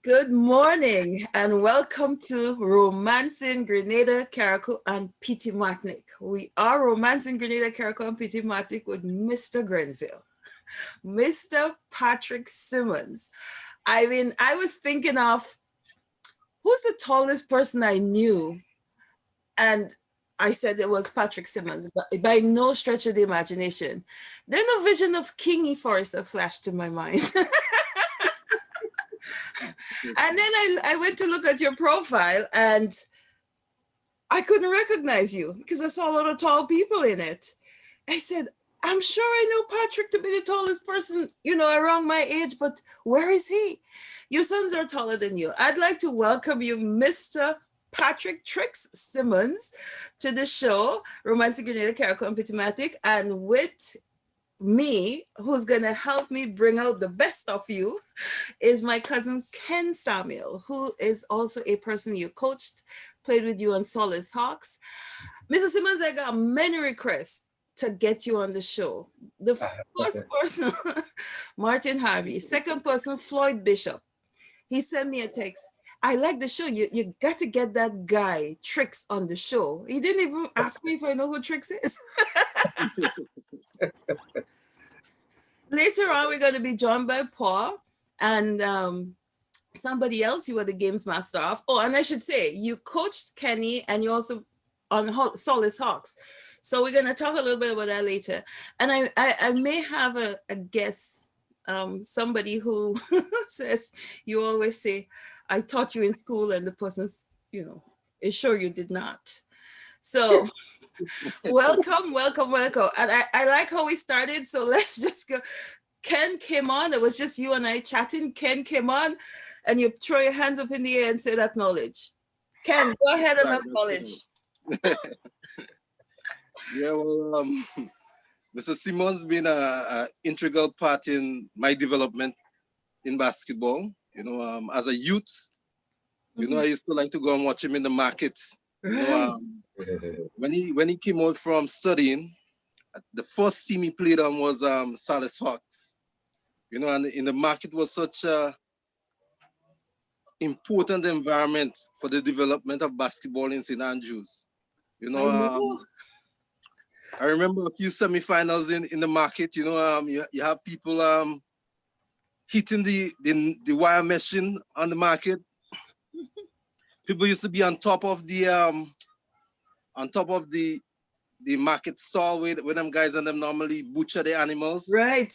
Good morning and welcome to Romancing Grenada, Carriacou, and Petit Martinic. We are Romancing Grenada, Carriacou, and Petit Martinic with Mr. Grenville, Mr. Patrick Simmons. I mean, I was thinking of who's the tallest person I knew, and I said it was Patrick Simmons, but by no stretch of the imagination. Then a vision of King E. Forrester flashed to my mind. And then I went to look at your profile and I couldn't recognize you because I saw a lot of tall people in it. I said, I'm sure I know Patrick to be the tallest person, around my age, but where is he? Your sons are taller than you. I'd like to welcome you, Mr. Patrick Trix Simmons, to the show, Romancing Grenada, Carriacou, and Petit Martinic, and with me, who's going to help me bring out the best of you, is my cousin Ken Samuel, who is also a person you coached, played with you on SAASS Hawks. Mr. Simmons, I got many requests to get you on the show. The first person, Martin Harvey. Second person, Floyd Bishop. He sent me a text. I like the show. You got to get that guy, Trix, on the show. He didn't even ask me if I know who Trix is. Later on, we're going to be joined by Paul and somebody else you were the games master of. Oh, and I should say, you coached Kenny and you also on SAASS Hawks. So we're going to talk a little bit about that later. And I may have a guest, somebody who says, you always say, I taught you in school, and the person's, is sure you did not. So welcome. And I like how we started. So let's just go. Ken came on. It was just you and I chatting. Ken came on and you throw your hands up in the air and say acknowledge. Ken, go ahead and acknowledge. Yeah, well, Mr. Simmons been an integral part in my development in basketball. As a youth, I used to like to go and watch him in the market. When he came out from studying, the first team he played on was SAASS Hawks. And in the market was such a important environment for the development of basketball in St. Andrews. I remember a few semifinals in the market. You have people hitting the wire meshing on the market. People used to be on top of the market stall with them guys, and them normally butcher the animals. Right.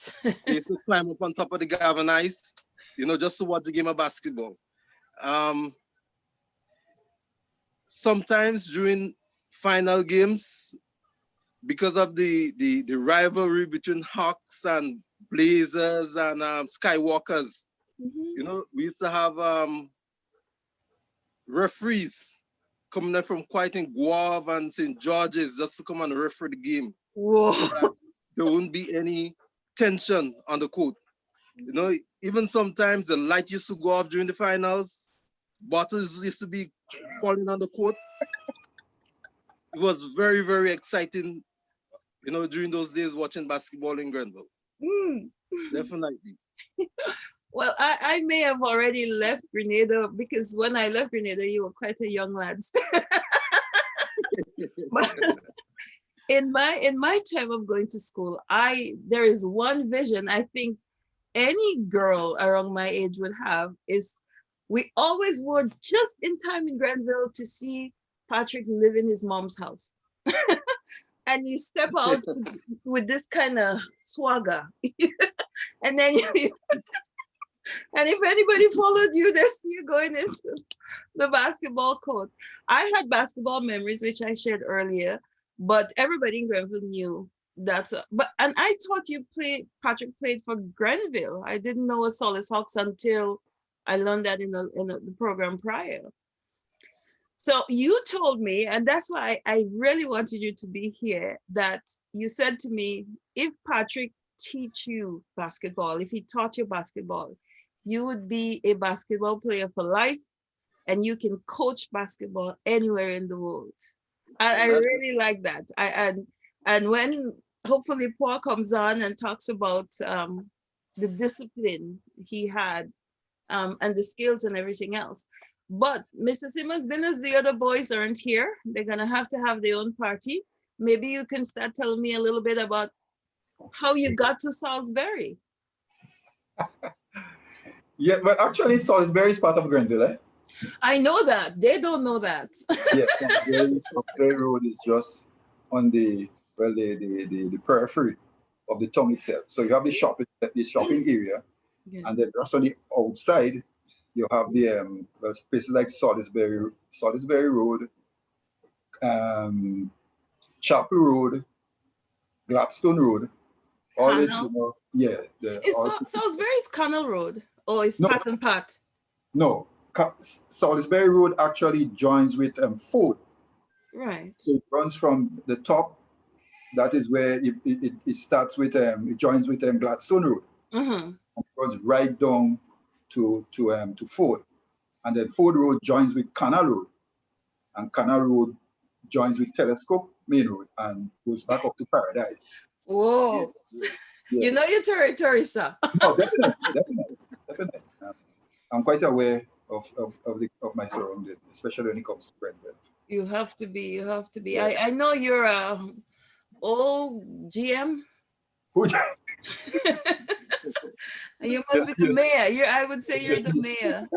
They used to climb up on top of the galvanized, just to watch the game of basketball. Sometimes during final games, because of the rivalry between Hawks and Blazers and Skywalkers, we used to have referees coming up from quite in Guave and St. George's just to come and referee the game. Whoa. So there wouldn't be any tension on the court. Even sometimes the light used to go off during the finals. Bottles used to be falling on the court. It was very, very exciting, during those days watching basketball in Grenville. Definitely. Well, I may have already left Grenada because when I left Grenada, you were quite a young lad. But in my time of going to school, there is one vision I think any girl around my age would have is we always were just in time in Grenville to see Patrick live in his mom's house. And you step out with this kind of swagger. And then and if anybody followed you, they see you going into the basketball court. I had basketball memories, which I shared earlier, but everybody in Grenville knew that. And I thought Patrick played for Grenville. I didn't know a SAASS Hawks until I learned that in the program prior. So you told me, and that's why I really wanted you to be here, that you said to me, if Patrick teach you basketball, if he taught you basketball, you would be a basketball player for life and you can coach basketball anywhere in the world. I really like that. And when hopefully Paul comes on and talks about the discipline he had and the skills and everything else. But Mr. Simmons, being as the other boys aren't here, they're gonna have to have their own party. Maybe you can start telling me a little bit about how you got to Salisbury. Yeah, but actually Salisbury is part of Grenville, eh? I know that. They don't know that. Yeah, Salisbury Road is just on the periphery of the town itself. So you have the shopping area, Yeah. and then just on the outside, you have the places like Salisbury Road, Chapel Road, Gladstone Road. All this, Canal. yeah. Salisbury is Canal Road, or is No. Pat and Pat? No, Salisbury Road actually joins with Ford. Right. So it runs from the top. That is where it starts with it joins with Gladstone Road. Uh-huh. It runs right down to Ford, and then Ford Road joins with Canal Road, and Canal Road joins with Telescope Main Road and goes back up to Paradise. Whoa. Yeah. You know your territory, sir. No, definitely. I'm quite aware of my surroundings, especially when it comes to Brentford. You have to be. Yeah. I know you're OGM. You must be the mayor. I would say you're the mayor.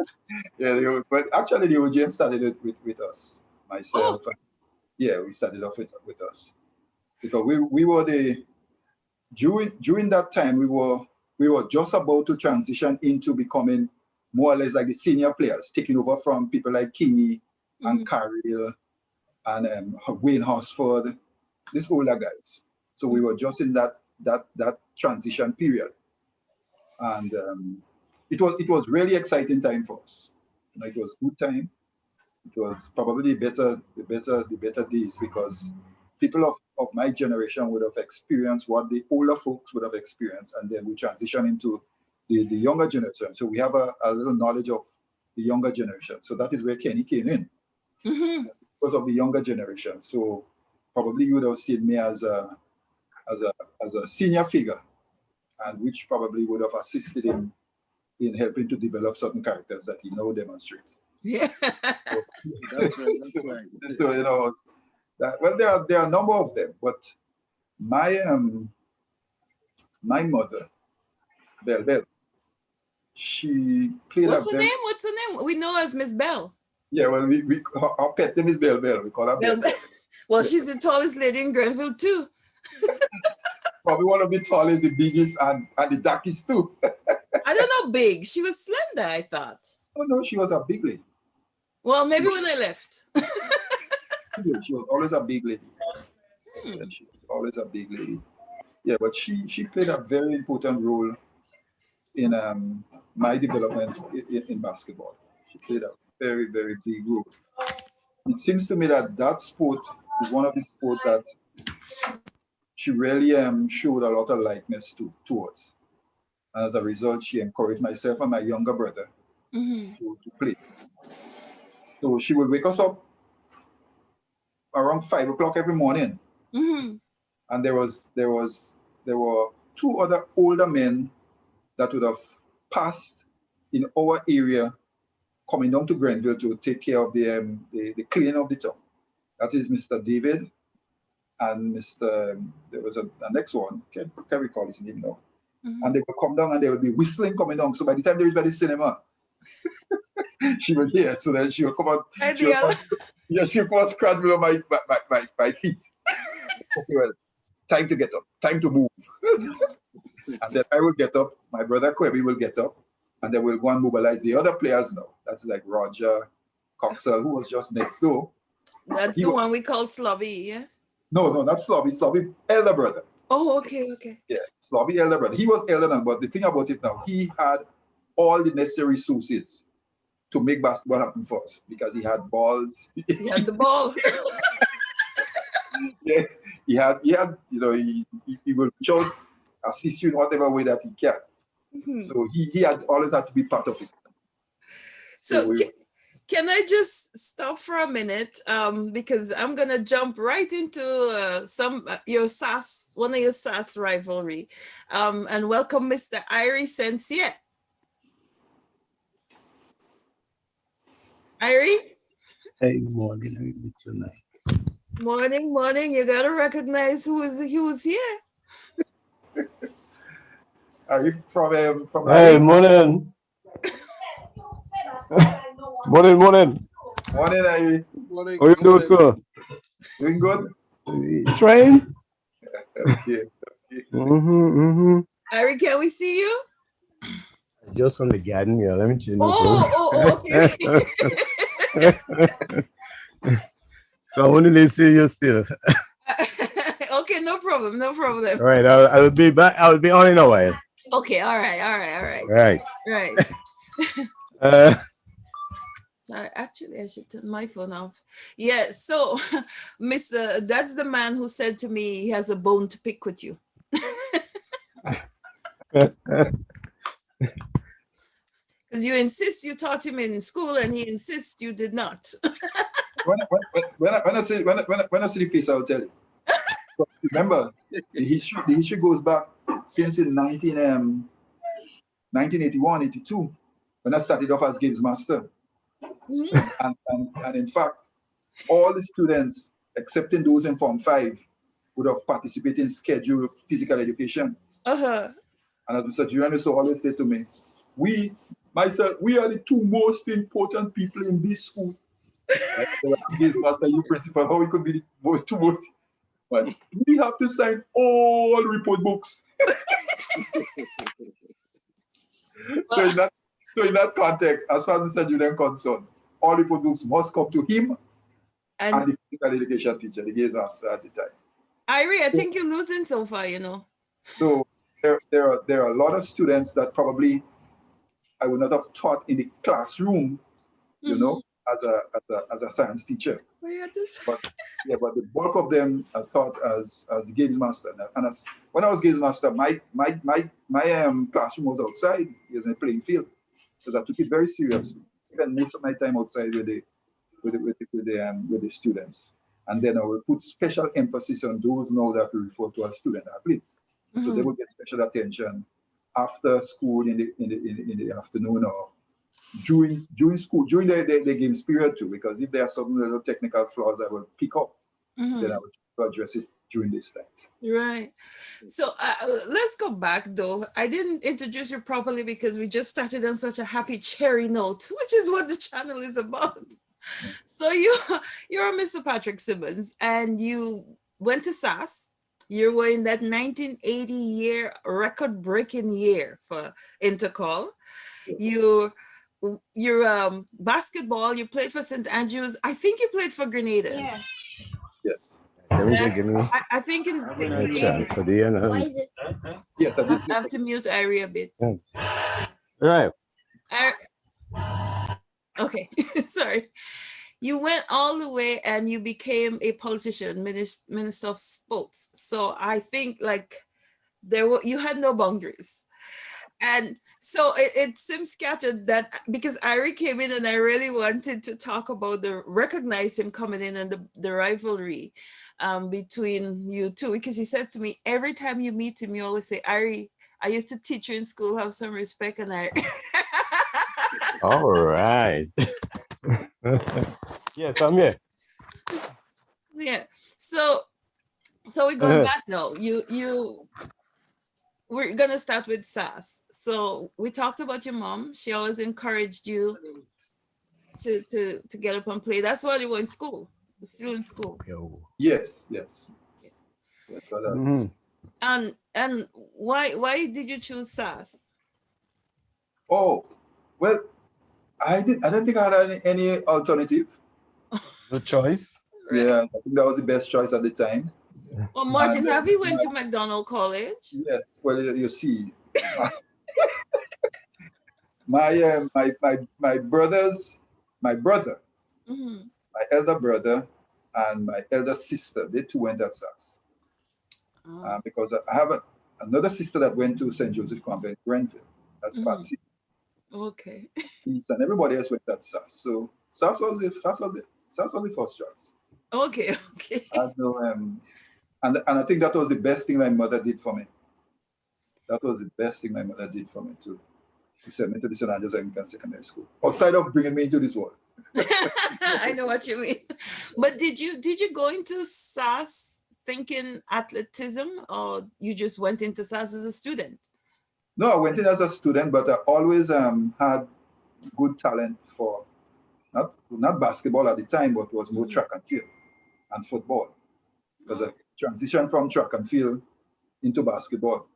Yeah, but actually the OGM started it with us, myself. Oh. Yeah, we started off with us because we were during that time we were just about to transition into becoming more or less like the senior players, taking over from people like Kingy and Carriel and Wayne Horsford, these older guys. So we were just in that transition period, and it was really exciting time for us. It was good time. It was probably the better days because people of my generation would have experienced what the older folks would have experienced, and then we transition into the younger generation. So we have a little knowledge of the younger generation. So that is where Kenny came in. So because of the younger generation. So probably you would have seen me as a senior figure, and which probably would have assisted him in helping to develop certain characters that he now demonstrates. Yeah. That's right. So well, there are a number of them, but my mother, Bell, she played What's her name? We know her as Miss Bell. Yeah, well, our pet name is Bell. We call her Bell. Well, she's the tallest lady in Grenville too. Probably one of the tallest, the biggest, and the darkest too. I don't know, big. She was slender, I thought. Oh no, she was a big lady. Well, maybe when I left. She was always a big lady. She was always a big lady. Yeah, but she played a very important role in my development in basketball. She played a very, very big role. It seems to me that sport is one of the sports that she really showed a lot of likeness towards. And as a result, she encouraged myself and my younger brother to play. So she would wake us up around 5 o'clock every morning. And there were two other older men that would have passed in our area coming down to Grenville to take care of the cleaning of the town. That is Mr. David and Mr. There was a next one, can't recall his name now. And they would come down and they would be whistling coming down. So by the time they reached by the cinema, she would hear. So then she would come out. She would come out scratch below my feet. Okay, well, time to get up, time to move. And then I will get up, my brother Kwebe will get up, and then we'll go and mobilize the other players now. That's like Roger Coxell, who was just next door. That's the one we call Slobby, yes? No, not Slobby. Slobby, elder brother. Oh, okay. Yeah, Slobby, elder brother. He was elder than, but the thing about it now, he had all the necessary resources to make basketball happen for us because he had balls. He had the ball. Yeah, he had, he will assist you in whatever way that he can. So he always had to be part of it. So can I just stop for a minute? Because I'm gonna jump right into your SAASS, one of your SAASS rivalry, and welcome Mr. Irie Sensier. Irie? Hey, morning. How you doing tonight? Morning, morning. You gotta recognize who's here. Are you from Hey, Ali? morning. Morning, morning. Morning, are you Morning, How you good doing, morning. sir? doing good? Train? Okay. Okay. Irie, can we see you? Just on the garden here. Let me change my Okay. clothes. So I wanted to see you still. Okay, no problem, no problem. All right, I'll be back. I'll be on in a while. Okay, all right, all right, all right, Right. right. Uh, Sorry, actually, I should turn my phone off. Yeah, so, Mr. That's the man who said to me he has a bone to pick with you. Because you insist you taught him in school and he insists you did not. When I see the face, I'll tell you. But remember, the history goes back since in 1981, 82, when I started off as games master. Mhm. And in fact, all the students, excepting those in Form 5, would have participated in scheduled physical education. Uh-huh. And as Mr. Julian used to always say to me, we are the two most important people in this school. Games master, you principal, how we could be the two most. But we have to sign all report books. So in that context, as far as Mr. Julian concerned, all report books must come to him and And the physical education teacher, the games master at the time. Irie, I think you're losing so far, you know. So there are a lot of students that probably I would not have taught in the classroom, you know, as a science teacher. We had this. But but the bulk of them I taught as the games master. And when I was games master, my classroom was outside, it was in a playing field, because I took it very seriously. Spent most of my time outside with the students, and then I will put special emphasis on those now that we refer to as student athletes. So they will get special attention after school in the afternoon, or during school, during the games period too, because if there are some little technical flaws I will pick up, then I will address it during this time. Right. So let's go back though. I didn't introduce you properly because we just started on such a happy cherry note, which is what the channel is about. So you're Mr. Patrick Simmons and you went to SAASS. You were in that 1980 year record-breaking year for Intercol. Your basketball, you played for St. Andrews. I think you played for Grenada. Yeah. Yes. Let me just give me I think in a the chance for the end. Why is it? Yes, I did. I have to mute Irie a bit. Right. Okay, sorry. You went all the way and you became a politician, minister of sports. So I think like you had no boundaries. And so it seems scattered that because Irie came in and I really wanted to talk about recognize him coming in and the rivalry between you two, because he says to me, every time you meet him, you always say, Irie, I used to teach you in school, have some respect. And I, All right. Yes, I'm here. yeah. So we're going back now. We're gonna start with SAASS. So we talked about your mom. She always encouraged you to get up and play. That's why you were in school. You're still in school. Yes. That's what I was. And why did you choose SAASS? Oh, well, I don't think I had any alternative. No choice. Right. Yeah, I think that was the best choice at the time. Well, Martin, have you went to McDonald College? Yes. Well, you see, my brother, Mhm. my elder brother, and my elder sister, they too went at SAASS. Oh. Because I have another sister that went to St. Joseph Convent, Grenville. That's Patsy. Okay. And everybody else went at SAASS. So SAASS was the first choice. Okay. And I think that was the best thing my mother did for me. That was the best thing my mother did for me too. To send me to the St. Andrews Anglican Secondary School. Outside of bringing me into this world. I know what you mean. But did you go into SAASS thinking athleticism, or you just went into SAASS as a student? No, I went in as a student, but I always had good talent for not basketball at the time, but was more track and field and football. Because I transitioned from track and field into basketball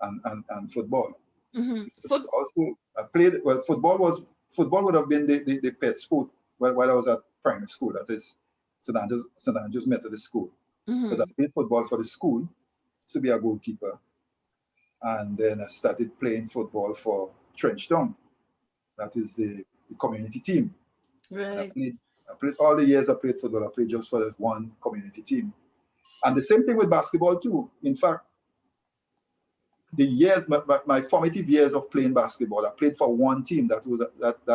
and football. Also, I played well. Football would have been the pet sport while I was at primary school. That is St. Andrew's Methodist School. Because I played football for the school to be a goalkeeper, and then I started playing football for Trenchtown. That is the community team. Right. I played all the years I played football. I played just for that one community team. And the same thing with basketball too. In fact, the years, my formative years of playing basketball, I played for one team that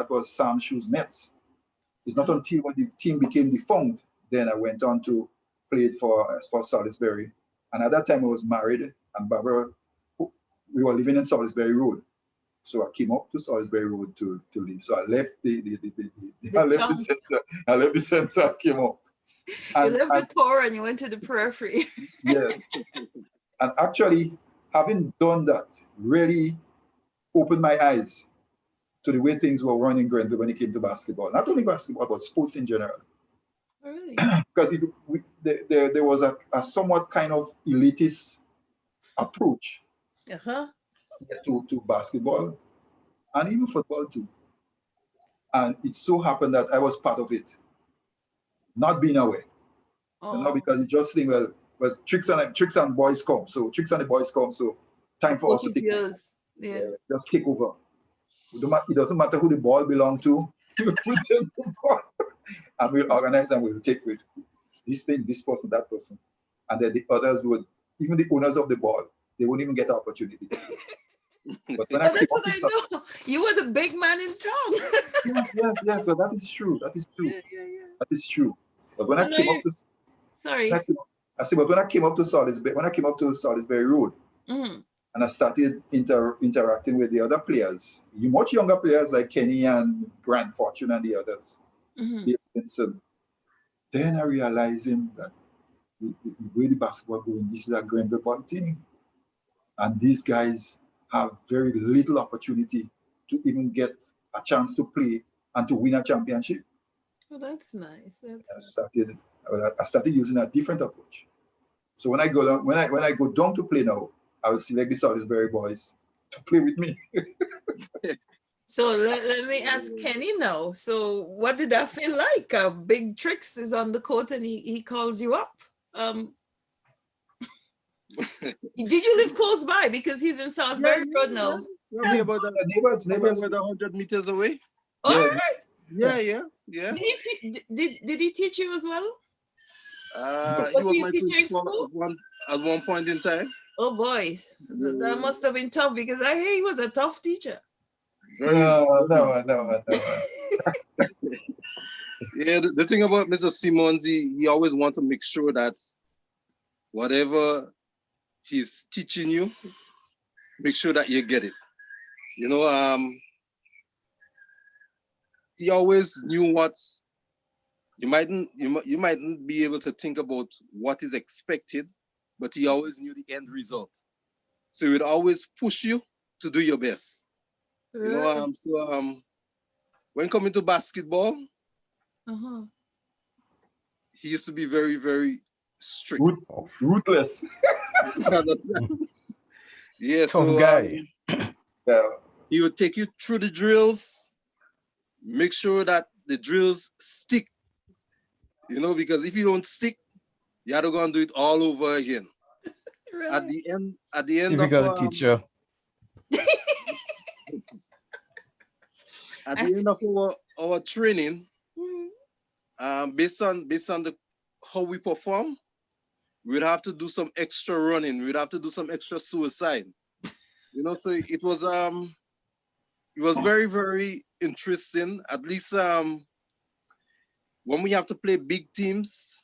was Sam Shoes Nets. It's not until when the team became defunct, then I went on to play for Salisbury. And at that time I was married, and Barbara, we were living in Salisbury Road. So I came up to Salisbury Road to live. So I left I left the center, I came up. You left the core and you went to the periphery. Yes. And actually, having done that really opened my eyes to the way things were run in Grenada when it came to basketball. Not only basketball, but sports in general. Really? Because there was a somewhat kind of elitist approach to basketball and even football too. And it so happened that I was part of it, not being aware. Because it just think, well, tricks and boys come. So tricks and the boys come. So time for us to take over. Yes. Just kick over. It doesn't matter who the ball belongs to. We take the ball. And we'll organize and we'll take with this thing, this person, that person. And then the others would, even the owners of the ball, they wouldn't even get the opportunity. But when that's what I know. You were the big man in town. yes. Well, that is true. That is true. Yeah. That is true. But when I came up to when I came up to Salisbury Road, and I started interacting with the other players, much younger players like Kenny and Grant Fortune and the others, then I realizing that the way the basketball going, this is a Grenville boy thing. And these guys have very little opportunity to even get a chance to play and to win a championship. Oh, that's nice. I started using a different approach. So when I go down to play now, I will select the Salisbury boys to play with me. So let me ask Kenny now. So what did that feel like? Big Tricks is on the court and he calls you up. Did you live close by? Because he's in Salisbury Road now. Yeah, about neighbors. 100 meters away. All right. Yeah. Did he teach you as well? He was my principal at one point in time. Oh boy, that must have been tough because I hear he was a tough teacher. No. Yeah, the thing about Mr. Simmons, he always wants to make sure that whatever he's teaching you, make sure that you get it. He always knew what you mightn't be able to think about what is expected, but he always knew the end result. So he would always push you to do your best. Right. When coming to basketball, he used to be very, very strict. Ruthless. Yeah, Tough guy. He would take you through the drills, make sure that the drills stick. Because if you don't stick, you have to go and do it all over again. Right. At the end Typical teacher. At the end of our training, based on how we perform, we'd have to do some extra running. We'd have to do some extra suicide. So it was very, very interesting. At least when we have to play big teams,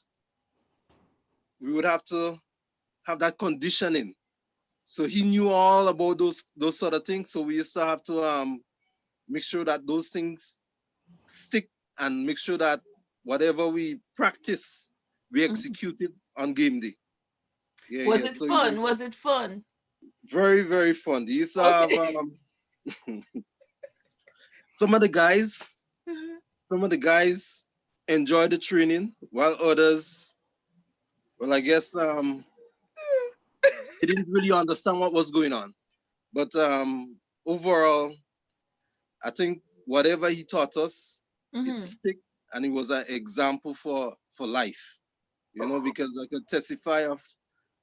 we would have to have that conditioning. So he knew all about those sort of things. So we used to have to make sure that those things stick and make sure that whatever we practice, we execute it on game day. Yeah, Was yeah. it So fun? Was it fun? very, very fun. These have Okay. some of the guys, some of the guys enjoy the training, while others, well, I guess they didn't really understand what was going on. But overall, I think whatever he taught us, it stick, and it was an example for life. You know, because I could testify of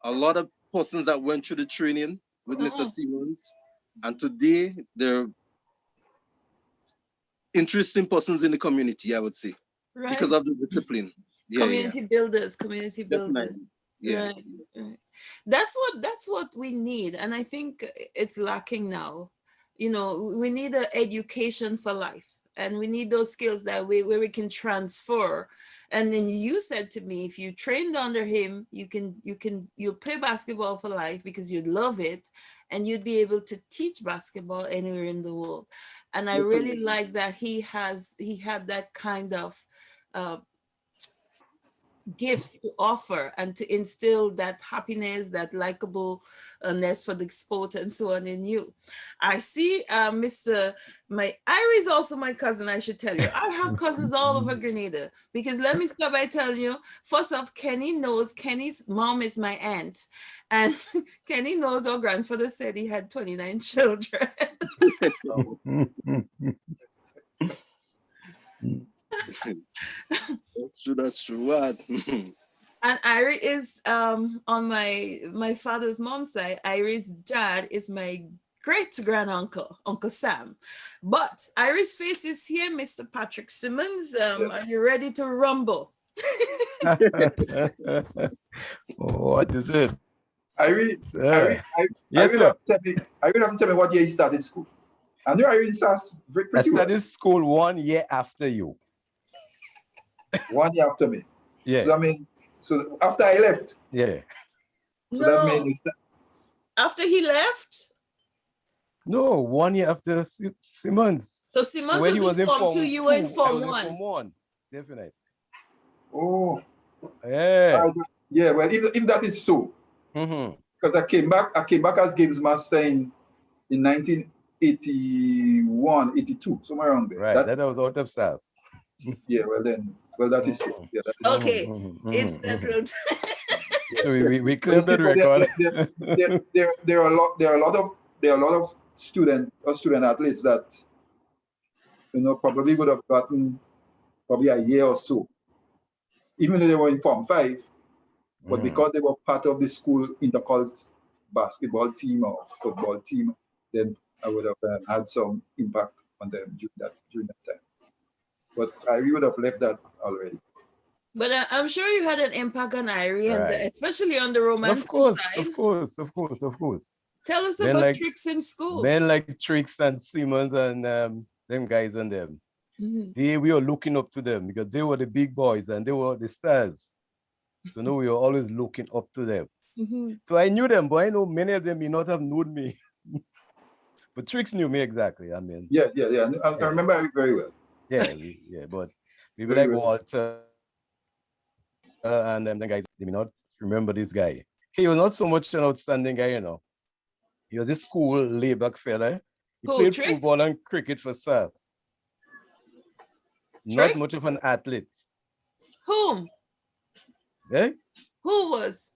a lot of persons that went through the training with Mr. Simmons, and today they're interesting persons in the community, I would say, because Right. of the discipline. Yeah, yeah, Community builders, community builders. definitely. Yeah. Right. Right. That's what we need. And I think it's lacking now. You know, we need an education for life. And we need those skills that where we can transfer. And then you said to me, if you trained under him, you'll play basketball for life because you'd love it, and you'd be able to teach basketball anywhere in the world. And I really like that he had that kind of uh, gifts to offer and to instill that happiness, that likableness for the sport and so on in you. I see Mr. My Irie is also my cousin, I should tell you. I have cousins all over Grenada because let me start by telling you, first off, Kenny's mom is my aunt, and Kenny knows our grandfather said he had 29 children. That's true. What? And Irie is on my father's mom's side. Irie's dad is my great granduncle, Uncle Sam. But Irie's face is here, Mr. Patrick Simmons. Are you ready to rumble? What is it? Yes, sir. I will have to tell me what year you started school. I knew I in SAASS pretty well. I started school 1 year after you. 1 year after me. Yeah. So I mean, so after I left. Yeah. So that means after he left? No, 1 year after Simmons. So Simmons was in Form 2, you were in Form 1. Form 1, definitely. Oh. Yeah. Yeah, well, if that is so, because I came back as games master in 1981, 82, somewhere around there. Right, that was out of SAASS. Yeah, well, that is so. Yeah, that is okay, it's settled. So we claim that record. There are a lot of student athletes that probably would have gotten probably a year or so, even though they were in Form 5, but because they were part of the school Intercol basketball team or football team, then I would have had some impact on them during that time. But Irie would have left that already. But I'm sure you had an impact on Irie, and especially on the romance side. Of course. Tell us about Tricks in school. Men like Tricks and Simmons and them guys and them. We were looking up to them because they were the big boys and they were the stars. So no, we were always looking up to them. So I knew them, but I know many of them may not have known me. But Tricks knew me exactly. I mean, yeah. I remember Irie very well. Yeah, but people like Walter and them guys, they may not remember this guy. He was not so much an outstanding guy, He was this cool, laid-back fella. He played football and cricket for SAASS. Not much of an athlete. Whom? Eh? Who was?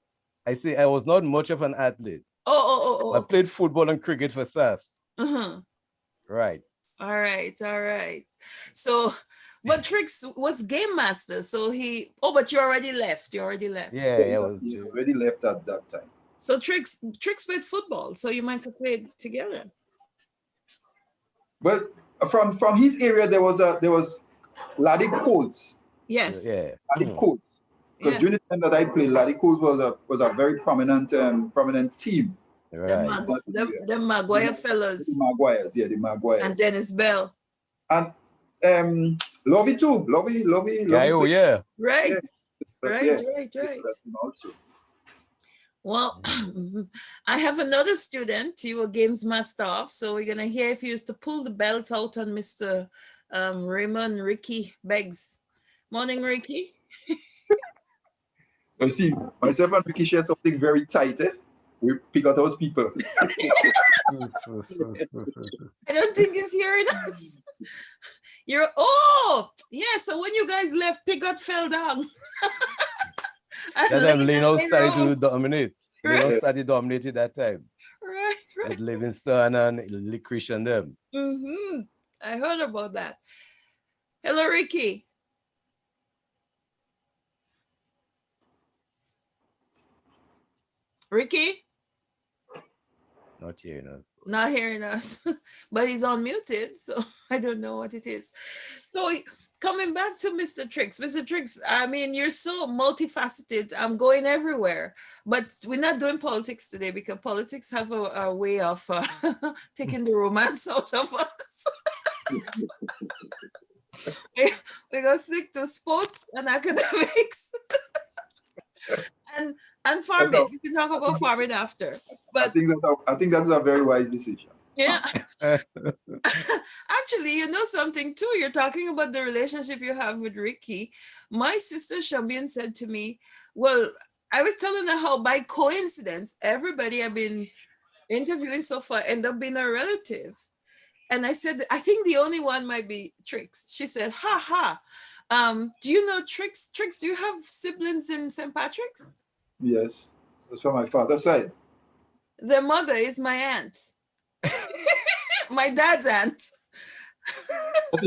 I say I was not much of an athlete. Oh. I played football and cricket for SAASS. Right. All right. So, but Tricks was game master. So but you already left. Yeah, I was. You already left at that time. So Tricks played football. So you might have played together. Well, from his area, there was Laddie Colts. Yes. Yeah. Laddie Colts. Because during the time that I played, Laddie Colts was a very prominent team. Right. The Maguire fellas. The Maguires. And Dennis Bell. And Lovey too. Lovey. Yeah. Right. Yeah. Right. Well, I have another student. You were games master off, so we're gonna hear if you used to pull the belt out on Mr. Raymond, Ricky, Beggs. Morning, Ricky. You see, myself and Ricky share something very tight, eh? We pick out those people. I don't think he's hearing us. Oh, yeah, so when you guys left, Pigot fell down. That time Leno started to Rose. dominate. Right. Leno started dominating that time. Right. With Livingston and Licorice and them. I heard about that. Hello, Ricky. Ricky? Not hearing us. Not hearing us, but he's unmuted, so I don't know what it is. So coming back to Mr. Tricks. Mr. Tricks, I mean, you're so multifaceted. I'm going everywhere, but we're not doing politics today because politics have a way of taking the romance out of us. We're going to stick to sports and academics. And farming. You can talk about farming after. But I think that's a very wise decision. Yeah. Actually, you know something too. You're talking about the relationship you have with Ricky. My sister Shabin said to me, well, I was telling her how by coincidence, everybody I've been interviewing so far end up being a relative. And I said, I think the only one might be Tricks. She said, ha ha. Do you know Tricks? Tricks, do you have siblings in St. Patrick's? Yes, that's from my father's side. The mother is my aunt. My dad's aunt. That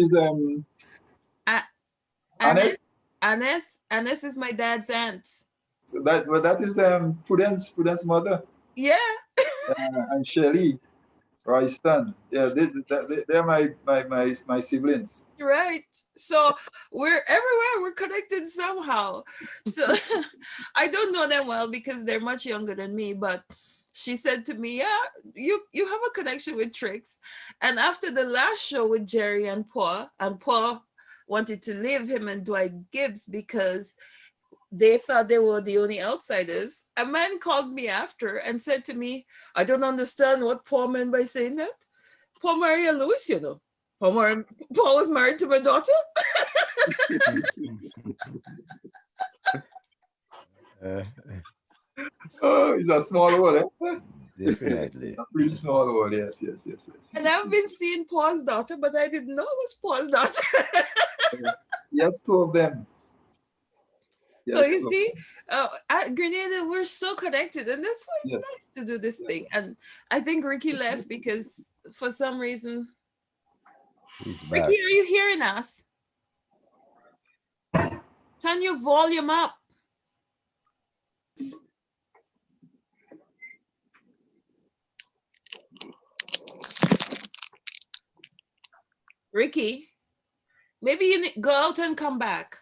is Aness is my dad's aunt. So that is Prudence mother. Yeah. And Shirley, Royston. Yeah, they're my siblings. Right. So we're everywhere. We're connected somehow. So I don't know them well because they're much younger than me, but she said to me, yeah, you have a connection with Tricks. And after the last show with Jerry and Paul wanted to leave him and Dwight Gibbs because they thought they were the only outsiders. A man called me after and said to me, I don't understand what Paul meant by saying that. Paul Maria Lewis, you know. Paul was married to my daughter. Oh, it's a small world, eh? Definitely. A pretty small world, yes. And I've been seeing Paul's daughter, but I didn't know it was Paul's daughter. Yes, two of them. Yes, so you see, at Grenada, we're so connected, and that's why it's nice to do this thing. And I think Ricky left because for some reason, Ricky, are you hearing us? Turn your volume up. Ricky, maybe you need go out and come back.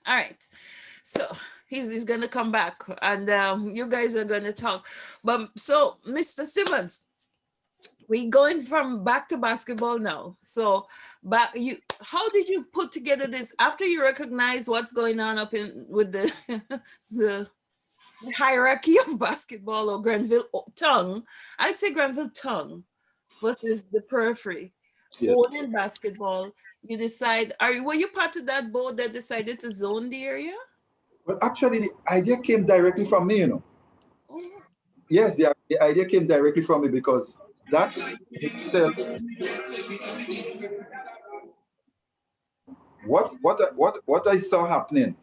All right. So he's going to come back and you guys are going to talk. But so, Mr. Simmons, we're going from back to basketball now. So, how did you put together this after you recognize what's going on up in with the hierarchy of basketball or Grenville tongue? I'd say Grenville tongue versus the periphery. Owning basketball, you decide. Were you part of that board that decided to zone the area? Well, actually, the idea came directly from me, you know. Oh. Yes, the idea came directly from me because that itself, what I saw happening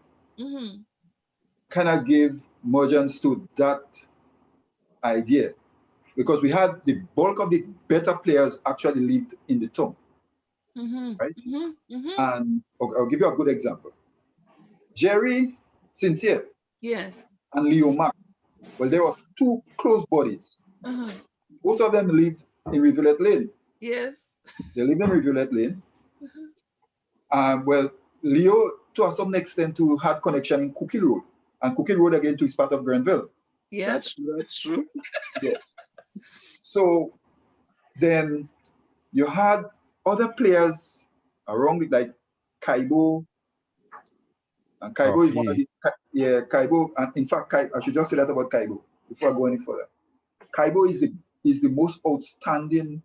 kind of gave emergence to that idea, because we had the bulk of the better players actually lived in the town, right? And I'll give you a good example. Jerry Sincere, yes, and Leo Mack. Well, they were two close buddies. Both of them lived in Rivulet Lane. Yes. They lived in Rivulet Lane. Well, Leo, to some extent, too, had connection in Cookie Road. And Cookie Road, again, too, is part of Grenville. Yes. That's true. Yes. So then you had other players around, like Kaibo. And Kaibo is one of the, Kaibo, and in fact, I should just say that about Kaibo before I go any further. Kaibo is the most outstanding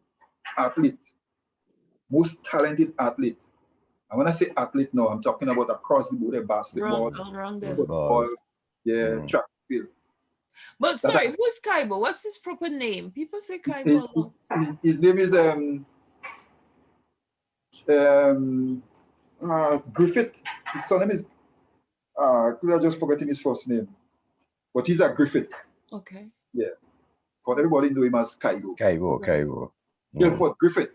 athlete, most talented athlete. And when I say athlete now, I'm talking about across the board, basketball, Around there. football, Mm. track and field. But sorry, who is Kaibo? What's his proper name? People say His, Kaibo a lot. his name is Griffith. His surname is I just forgetting his first name, but he's a Griffith. Okay. Yeah, because everybody know him as Kaibo. Kaibo. Guilford Griffith.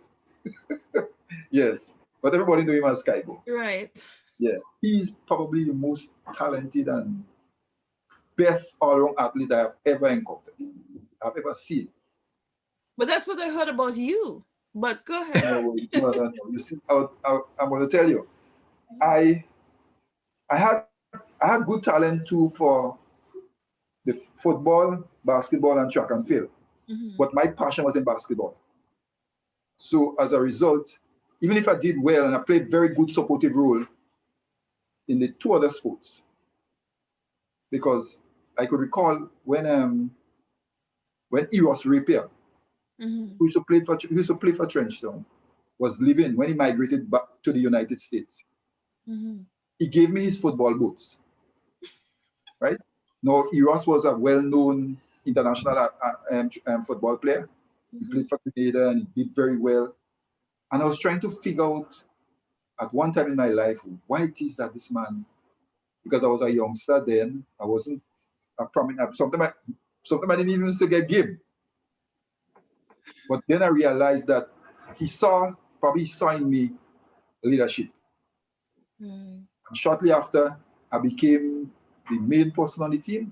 Yes, but everybody know him as Kaibo. Right. Yeah, he's probably the most talented and best all-around athlete I have ever encountered. I've ever seen. But that's what I heard about you. But go ahead. No. You see, I'm going to tell you, I had good talent too for the football, basketball, and track and field. Mm-hmm. But my passion was in basketball. So as a result, even if I did well and I played very good supportive role in the two other sports, because I could recall when Eros Rapier, Mm-hmm. who used to play for Trenchtown, was living when he migrated back to the United States. Mm-hmm. He gave me his football boots. Right? Now, Eros was a well-known international football player. He played for Grenada and he did very well. And I was trying to figure out at one time in my life why it is that this man, because I was a youngster then, I wasn't a prominent, sometimes I didn't even get game. But then I realized that he probably saw in me leadership. And shortly after, I became the main person on the team.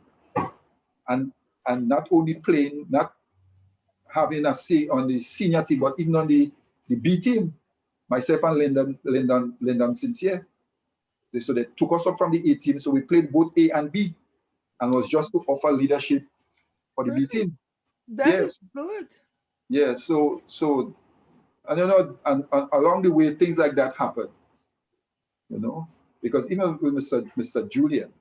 And not only playing, not having a say on the senior team, but even on the B team, myself and Lyndon Sincere. So they took us up from the A team. So we played both A and B, and was just to offer leadership for the B team. That is good. Yeah. So and and along the way, things like that happen. Because even with Mr. Julian,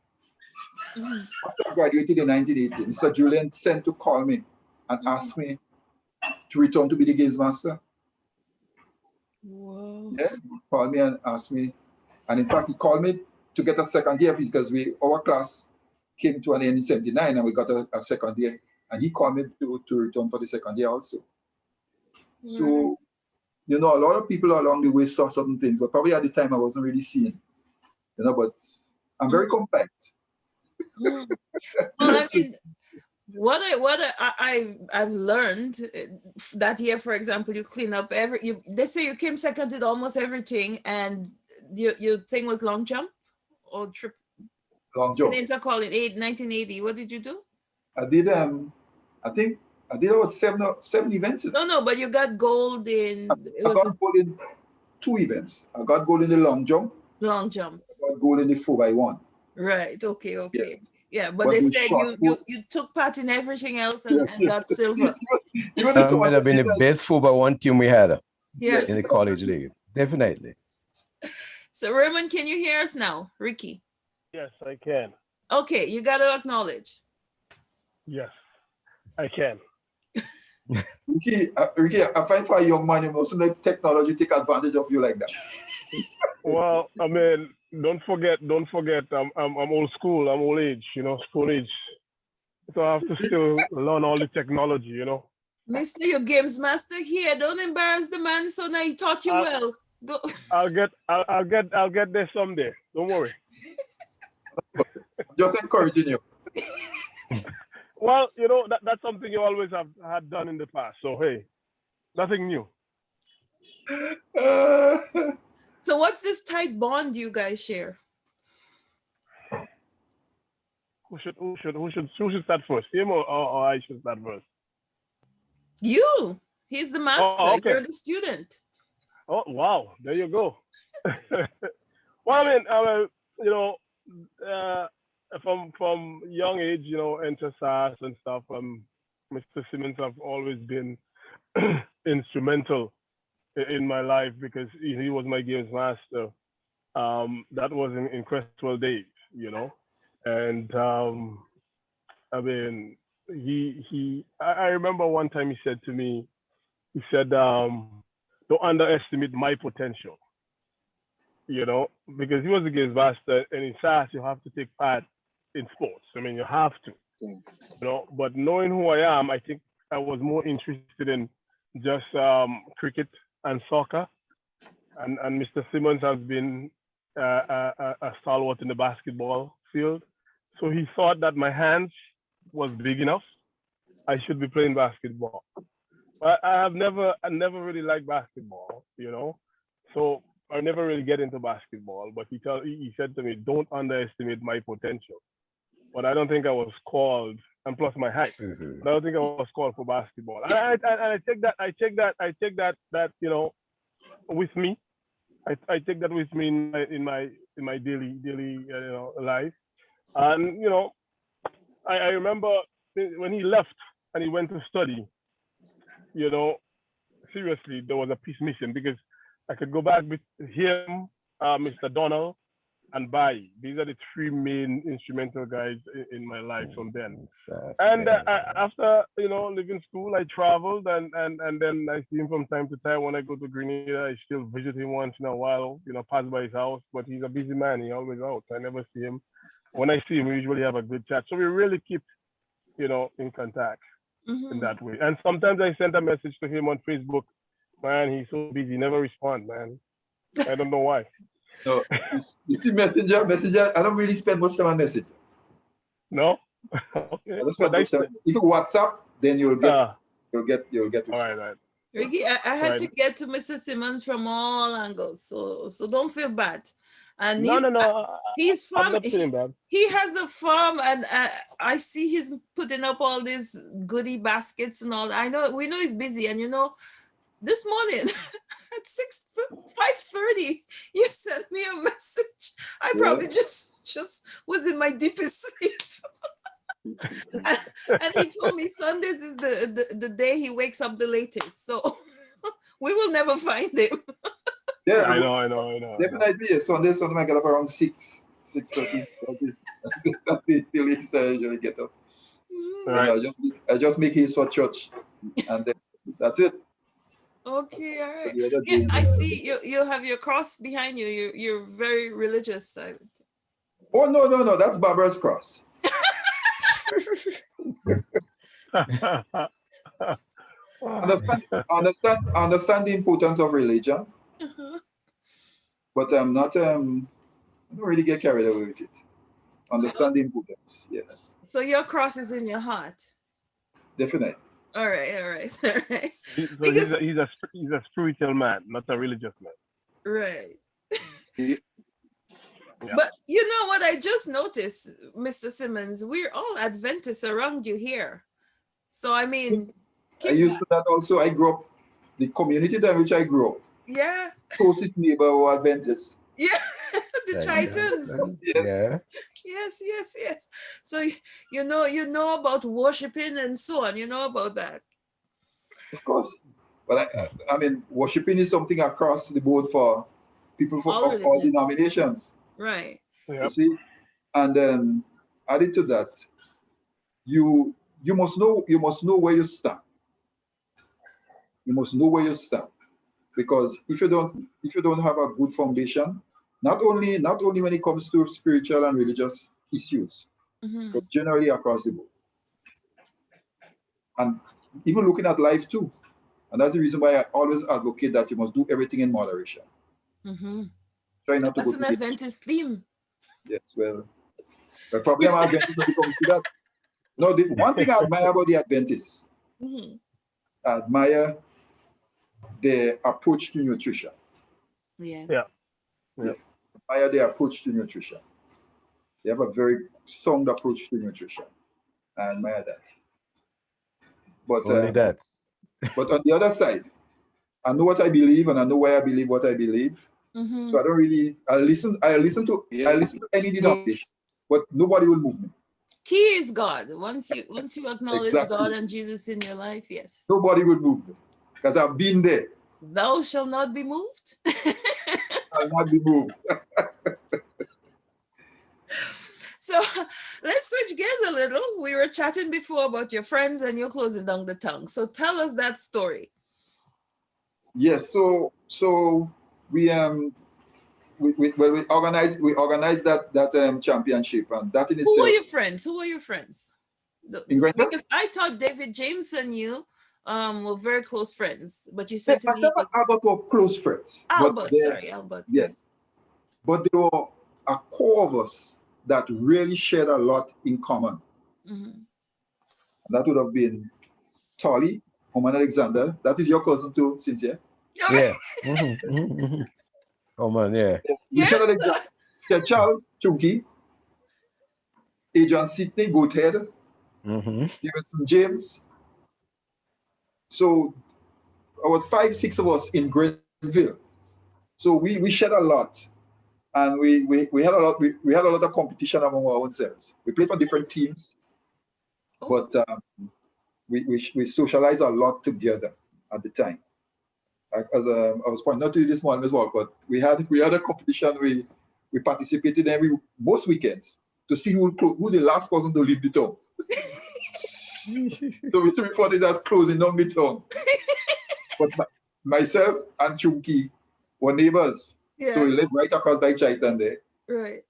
after I graduated in 1980, Mr. Julian sent to call me and ask me to return to be the games master. Whoa. Yeah, he called me and asked me, and in fact, he called me to get a second year because our class came to an end in 79 and we got a second year, and he called me to return for the second year also. So, a lot of people along the way saw certain things, but probably at the time I wasn't really seeing, but I'm very compact. Well, I mean, what I've learned that year, for example, you clean up they say you came second in almost everything, and your thing was long jump or trip. Long jump. Intercol in 1980. What did you do? I did I think I did about seven events. No, but you got gold in. I got gold in 2 events. I got gold in the long jump. Long jump. I got gold in the 4x1. Right. Okay. Yes. Yeah, but they said you took part in everything else and got silver. That might have been the best 4x1 team we had in the college league. Definitely. So Raymond, can you hear us now? Ricky? Yes, I can. Okay, you got to acknowledge. Yes, I can. Ricky, I find for a young man, you mustn't let technology take advantage of you like that. Well, I mean, don't forget. I'm old school. I'm old age. School age. So I have to still learn all the technology. Mr. Your games master here. Don't embarrass the man. So now he taught you well. Go. I'll get there someday. Don't worry. Just encouraging you. Well, that's something you always had done in the past. So hey, nothing new. So what's this tight bond you guys share? Who should start first? Him or I should start first? You. He's the master. Oh, okay. You're the student. Oh wow! There you go. Well, I mean, from young age, enter SAASS and stuff. Mr. Simmons have always been instrumental in my life because he was my games master. That was in Crestwell days, and I mean, I remember one time he said to me, he said, don't underestimate my potential, you know, because he was against Basta, and in SAASS, you have to take part in sports. I mean, you have to, you know, but knowing who I am, I think I was more interested in just cricket and soccer. And Mr. Simmons has been a stalwart in the basketball field. So he thought that my hands was big enough. I should be playing basketball. But I never really liked basketball, you know. So I never really get into basketball. But he said to me, don't underestimate my potential. But I don't think I was called, and plus my height. But I don't think I was called for basketball. And I take that, you know, with me. I take that with me in my daily you know, life. And you know, I remember when he left and he went to study, you know, seriously, there was a piece missing because I could go back with him, Mr. Donald, and Bai. These are the three main instrumental guys in my life from then. And after, you know, leaving school, I traveled and then I see him from time to time. When I go to Grenada, I still visit him once in a while, you know, pass by his house, but he's a busy man. He's always out. I never see him. When I see him, we usually have a good chat. So we really keep, you know, in contact in that way. And sometimes I send a message to him on Facebook. Man, he's so busy, never respond, man. I don't know why. No, you see, messenger. I don't really spend much time on Messenger. No. Okay. I don't spend much time. If you WhatsApp, then you'll get. All right. Ricky, I had to get to Mr. Simmons from all angles, so don't feel bad. And No. He's from. Bad. He has a farm, and I see he's putting up all these goodie baskets and all. We know he's busy, and you know, this morning at 5:30, you sent me a message. I probably just was in my deepest sleep. and he told me Sundays is the day he wakes up the latest. So we will never find him. Yeah, I know. Definitely. Sunday I get up around 6:30. That's the latest I usually get up. Right. I just make haste for church, and then that's it. Okay, all right. Yeah, I see you have your cross behind you. You're very religious. Oh no, that's Barbara's cross. Understand the importance of religion, but I'm not. I don't really get carried away with it. Understand the importance. Yes. So your cross is in your heart. Definitely. All right. So he's a spiritual man, not a religious man. Right. Yeah. But you know what I just noticed, Mr. Simmons, we're all Adventists around you here. So I mean, I used to that also. I grew up, the community in which I grew up. Yeah. Closest neighbor were Adventists. Yeah. The Chitons. Yeah. Yes. So you know about worshiping and so on. You know about that. Of course. But I mean, worshiping is something across the board for people of all denominations. Right. You see? And then added to that, you must know where you stand. You must know where you stand. Because if you don't have a good foundation, not only when it comes to spiritual and religious issues, but generally across the board. And even looking at life too. And that's the reason why I always advocate that you must do everything in moderation. Try not to That's go an Adventist theme. Yes, well, probably I'm Adventist when it comes to that. No, the one thing I admire about the Adventists, I admire their approach to nutrition. Yes. Yeah. I admire their approach to nutrition. They have a very sound approach to nutrition. I admire that. But Only that. But on the other side, I know what I believe, and I know why I believe what I believe. So I don't really. I listen to any denomination, but nobody will move me. Key is God. Once you acknowledge God and Jesus in your life, yes. Nobody will move me because I've been there. Thou shalt not be moved. I'll not be moved. So let's switch gears a little. We were chatting before about your friends and you're closing down the tongue. So tell us that story. Yes, so we organized that championship, and that in Who were itself your friends? Who were your friends? in Grenada. Because I thought David James and you were very close friends, but you Yeah, said to me myself and Albert were close friends, but Albert. Sorry, Albert. yes, but there were a core of us that really shared a lot in common. Mm-hmm. That would have been Tolly, Homan Alexander. That is your cousin too, Cynthia. Yeah. Mm-hmm. Oh man, yeah. Lucian Yes. Alexander, Charles Chunky, Adrian Sidney, Goathead, Davidson James. So about 5, 6 of us in Grenville. So we shared a lot. And we had a lot we had a lot of competition among our own selves. We played for different teams, but we socialized a lot together at the time. As I was pointing out to you this morning as well, but we had a competition we participated in most weekends to see who the last person to leave the town. So we reported as closing down the town. But myself and Chunky were neighbors. Yeah. So we lived right across by Chaitan there. Right.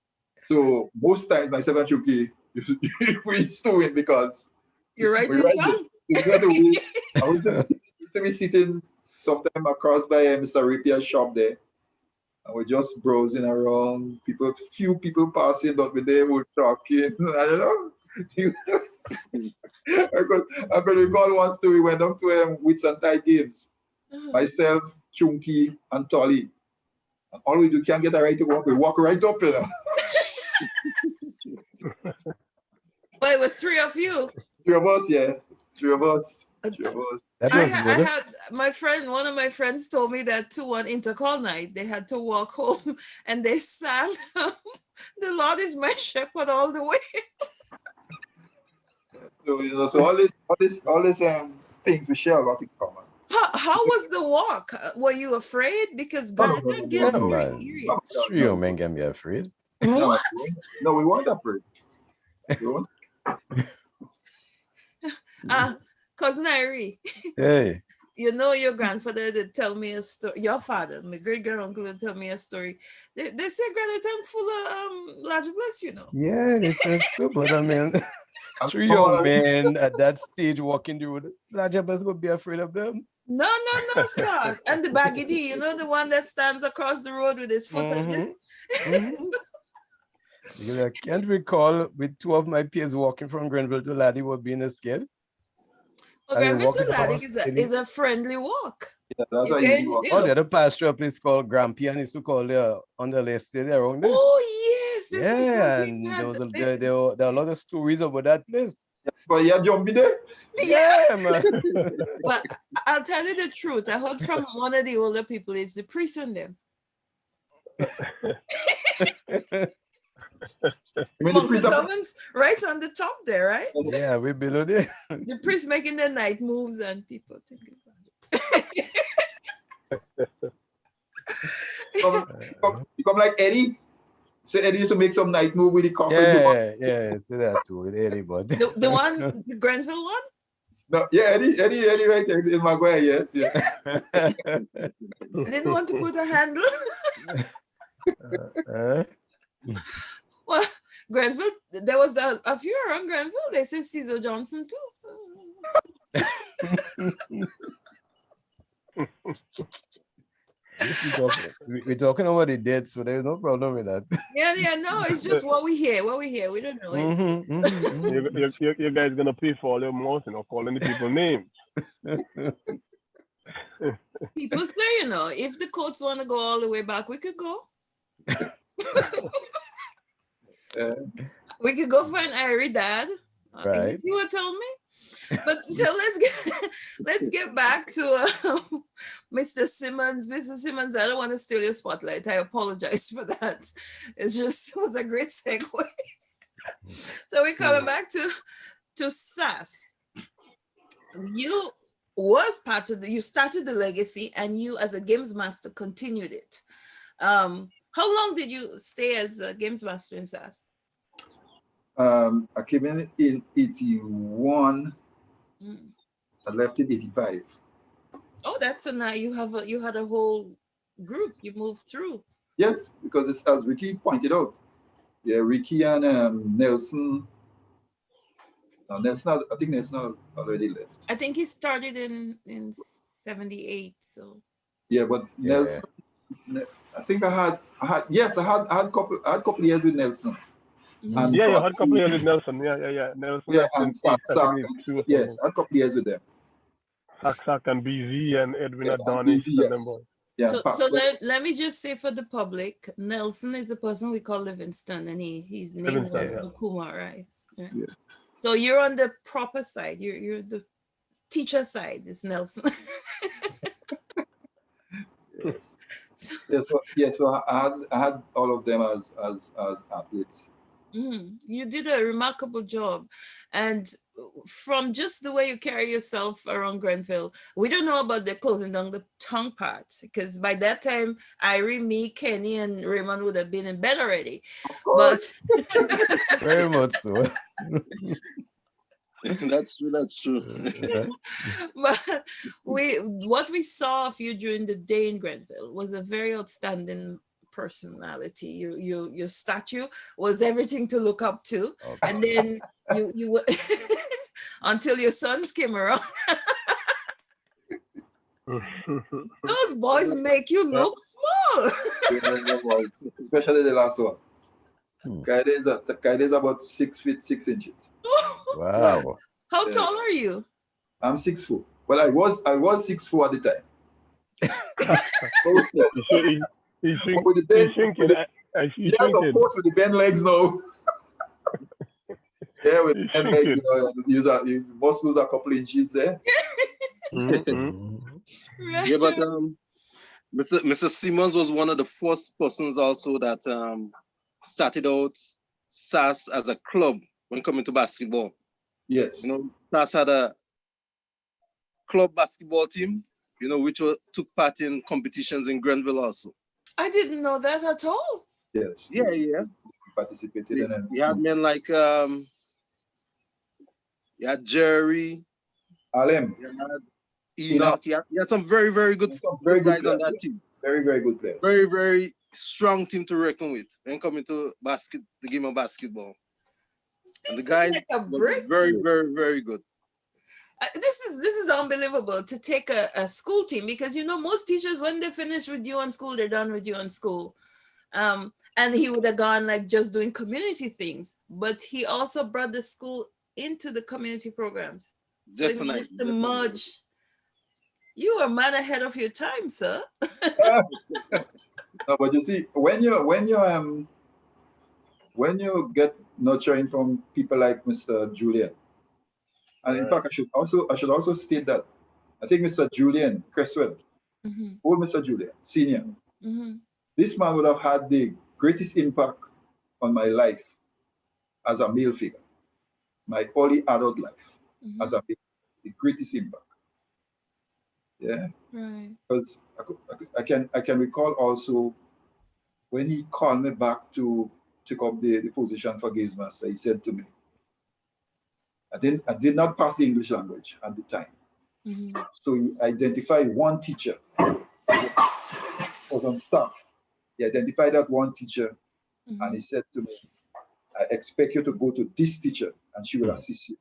So most times myself and Chunky we used to win because You're right in town. I was sitting sometime across by Mr. Rapier's shop there. And we're just browsing around. Few people passing, but we're there, we're talking. I don't know. I could recall one story. We went up to with some Thai games. Myself, Chunky, and Tolly. And all we do, can't get a right to walk. We walk right up, you know. But it was 3 of you. 3 of us, yeah. 3 of us. I had one of my friends told me that too on Intercol night, they had to walk home and they sang "The Lord is my shepherd" all the way. So, so all these things we share a lot in common. How was the walk? Were you afraid? Because Grenada gets very eerie. Sure, man can be afraid. What? No, we weren't afraid. Cousin Irie. Hey. You know your grandfather did tell me a story. Your father, my great granduncle, did tell me a story. They say Grenada full of large bless, you know. Yeah, they said so, but I mean, 3 young men at that stage walking the road, large bless would be afraid of them. No, sir. And the baggedy, you know, the one that stands across the road with his foot on this. Because I can't recall with 2 of my peers walking from Grenville to Laddie were being scared. Well, Grenville to Laddie is a friendly walk. Yeah, that's how easy walk. Oh, the other pastoral place called Grampy, and used to call the underlist there around there. Oh, yes. Yeah, and there were a lot of stories about that place. But yeah, jumping there. Yeah, man. But I'll tell you the truth. I heard from one of the older people, it's the priest on them. Thomas, right on the top there, right? Yeah, we below there. The priest making the night moves and people think you come like Eddie. So Eddie used to make some night move with the coffee. Yeah, see that too with Eddie, but the one, the Grenville one? No, yeah, Eddie right there in Maguire, yes, yeah. Didn't want to put a handle. Well, Grenville, there was a few around Grenville. They said Cesar Johnson too. We're talking about the dead, so there's no problem with that. Yeah, no, it's just what we hear. We don't know it. You guys gonna pay for all your mouth, you know, calling the people names. People say, you know, if the courts want to go all the way back, we could go. We could go find Irie dad. Right. You would tell me. But so let's get back to Mr. Simmons. Mr. Simmons, I don't want to steal your spotlight. I apologize for that. It was a great segue. So we're coming back to SAASS. You was part of you started the legacy, and you as a games master continued it. How long did you stay as a games master in SAASS? I came in 81. I left in 85. Oh, that's a nice. You had a whole group you moved through. Yes, because it's, as Ricky pointed out, yeah, Ricky and Nelson. Nelson, I think Nelson already left. I think he started in 78. So Yeah, but Yeah. Nelson, I think I had yes, I had couple years with Nelson. And Yeah, you had a couple Godfrey, of years with Nelson. Yeah. Nelson yeah, left and in 8, I Sack, believe, too. yes, I had couple years with them. Sack and BZ and Edwin Yes, and Adonis busy, and them yes. boys. Yeah, so and Pat, but let me just say for the public, Nelson is the person we call Livingston, and he's named Livingston, Nelson yeah. Okuma, right? Yeah. yeah. So you're on the proper side. You're the teacher side. Is Nelson. Yes. So, So I had all of them as athletes. you did a remarkable job, and from just the way you carry yourself around Grenville, we don't know about the closing down the tongue part, because by that time Irene, me, Kenny, and Raymond would have been in bed already. Of But course. Very much so. That's true. That's true. but what we saw of you during the day in Grenville was a very outstanding personality. Your statue was everything to look up to, Okay. and then you were until your sons came around. Those boys make you look small. Yeah, well, especially the last one. Hmm. Kaide is about 6 feet 6 inches. Wow. How Yeah. tall are you? I'm 6'4". Well, I was 6'4" at the time. He's But with the bend, shrinking. He's yes, of shrinking. course, with the bend legs now. Yeah, with He's bend legs, shrinking. you must lose a couple inches there. Mhm. Yeah, but Mr. Simmons was one of the first persons also that started out SAASS as a club when coming to basketball. Yes. You know, SAASS had a club basketball team, which took part in competitions in Grenville also. I didn't know that at all. Yes. Yeah. Participated in it. You had men like you had Jerry, Alem. you had Enoch. You had some very, very good, Some very good guys on players, that yeah. team. Very, very good players. Very, very strong team to reckon with when coming to the game of basketball. And the This is guys like a was breakthrough. very, very, very good. This is unbelievable to take a school team, because most teachers, when they finish with you on school, they're done with you on school. And he would have gone like just doing community things, but he also brought the school into the community programs. So he managed to merge. You are a man ahead of your time, sir. No, but you see, when you get nurturing from people like Mr. Julian, and in fact, I should also state that I think Mr. Julian Cresswell, old Mr. Julian, senior, this man would have had the greatest impact on my life as a male figure, my early adult life as a male, the greatest impact. Yeah, Right. because I can recall also when he called me back to take up the position for Games Master. He said to me, I did not pass the English language at the time. So he identified one teacher who was on staff. He identified that one teacher, and he said to me, I expect you to go to this teacher and she will assist you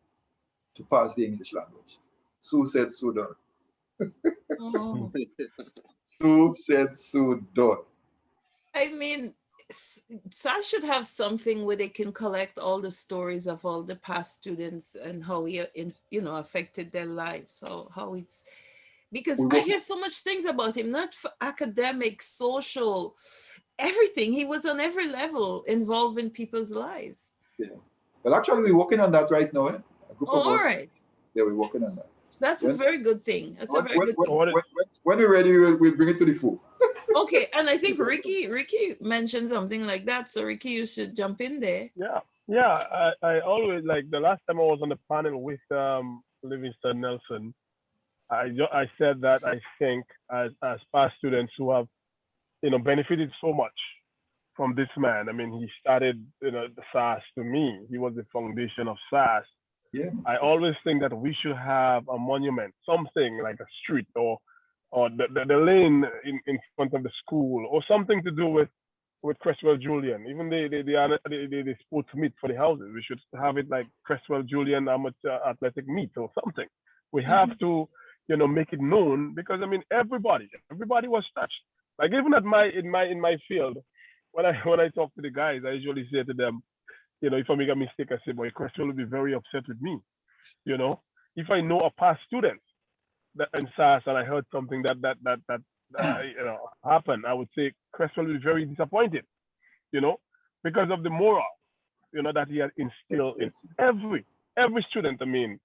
to pass the English language. So said, so done. Oh. So said, so done. I mean, SAASS should have something where they can collect all the stories of all the past students and how he, affected their lives. So how it's, because I hear so much things about him, not for academic, social, everything. He was on every level involved in people's lives. Yeah. Well, actually, we're working on that right now. A group of us. All right. Yeah, we're working on that. That's a very good thing. That's a very good thing. When we're ready, we'll bring it to the fore. Okay, and I think Ricky mentioned something like that. So Ricky, you should jump in there. Yeah. I always, like, the last time I was on the panel with Livingston Nelson, I said that I think as past students who have benefited so much from this man. I mean, he started the SAASS. To me, he was the foundation of SAASS. Yeah. I always think that we should have a monument, something like a street or or the lane in front of the school, or something to do with Cresswell Julian. Even they sports meet for the houses. We should have it like Cresswell Julian amateur athletic meet or something. We have to, make it known, because I mean everybody was touched. Like even at in my field, when I talk to the guys, I usually say to them, if I make a mistake, I say, boy, Cresswell will be very upset with me. If I know a past student that in SAASS and I heard something that happened, I would say Cresswell will be very disappointed, because of the moral, that he had instilled in every student. I mean,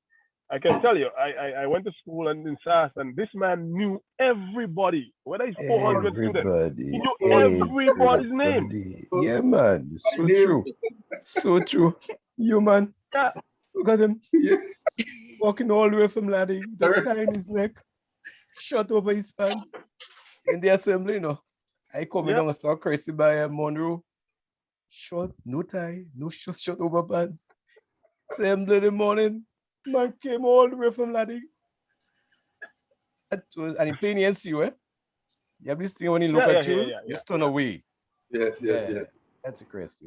I can tell you, I went to school and in SAASS, and this man knew everybody, whether it's 400 students, he knew everybody's name. Yeah, man, so true. So true. You, man. Yeah. Look at him. Walking all the way from Laddie, the tie in his neck, shut over his pants. In the assembly, I come in and saw crazy by Monroe. Short, no tie, no shut over pants. Assembly in the morning, man came all the way from Laddie. And he playing against you, eh? You have this thing when he look at you, you turn away. Yes. That's crazy.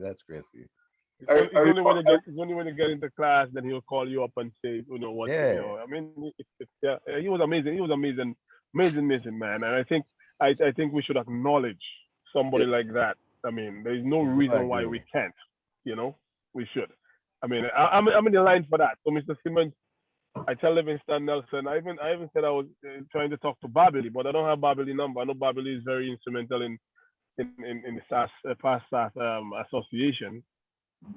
It's only when you get into class that he'll call you up and say, what. I mean, he was amazing. He was amazing man. And I think we should acknowledge somebody like that. I mean, there's no reason why we can't. We should. I mean, I'm in the line for that. So, Mr. Simmons, I tell Livingston Nelson. I even said I was trying to talk to Babili, but I don't have Babili number. I know Babili is very instrumental in the SAASS past SAASS association.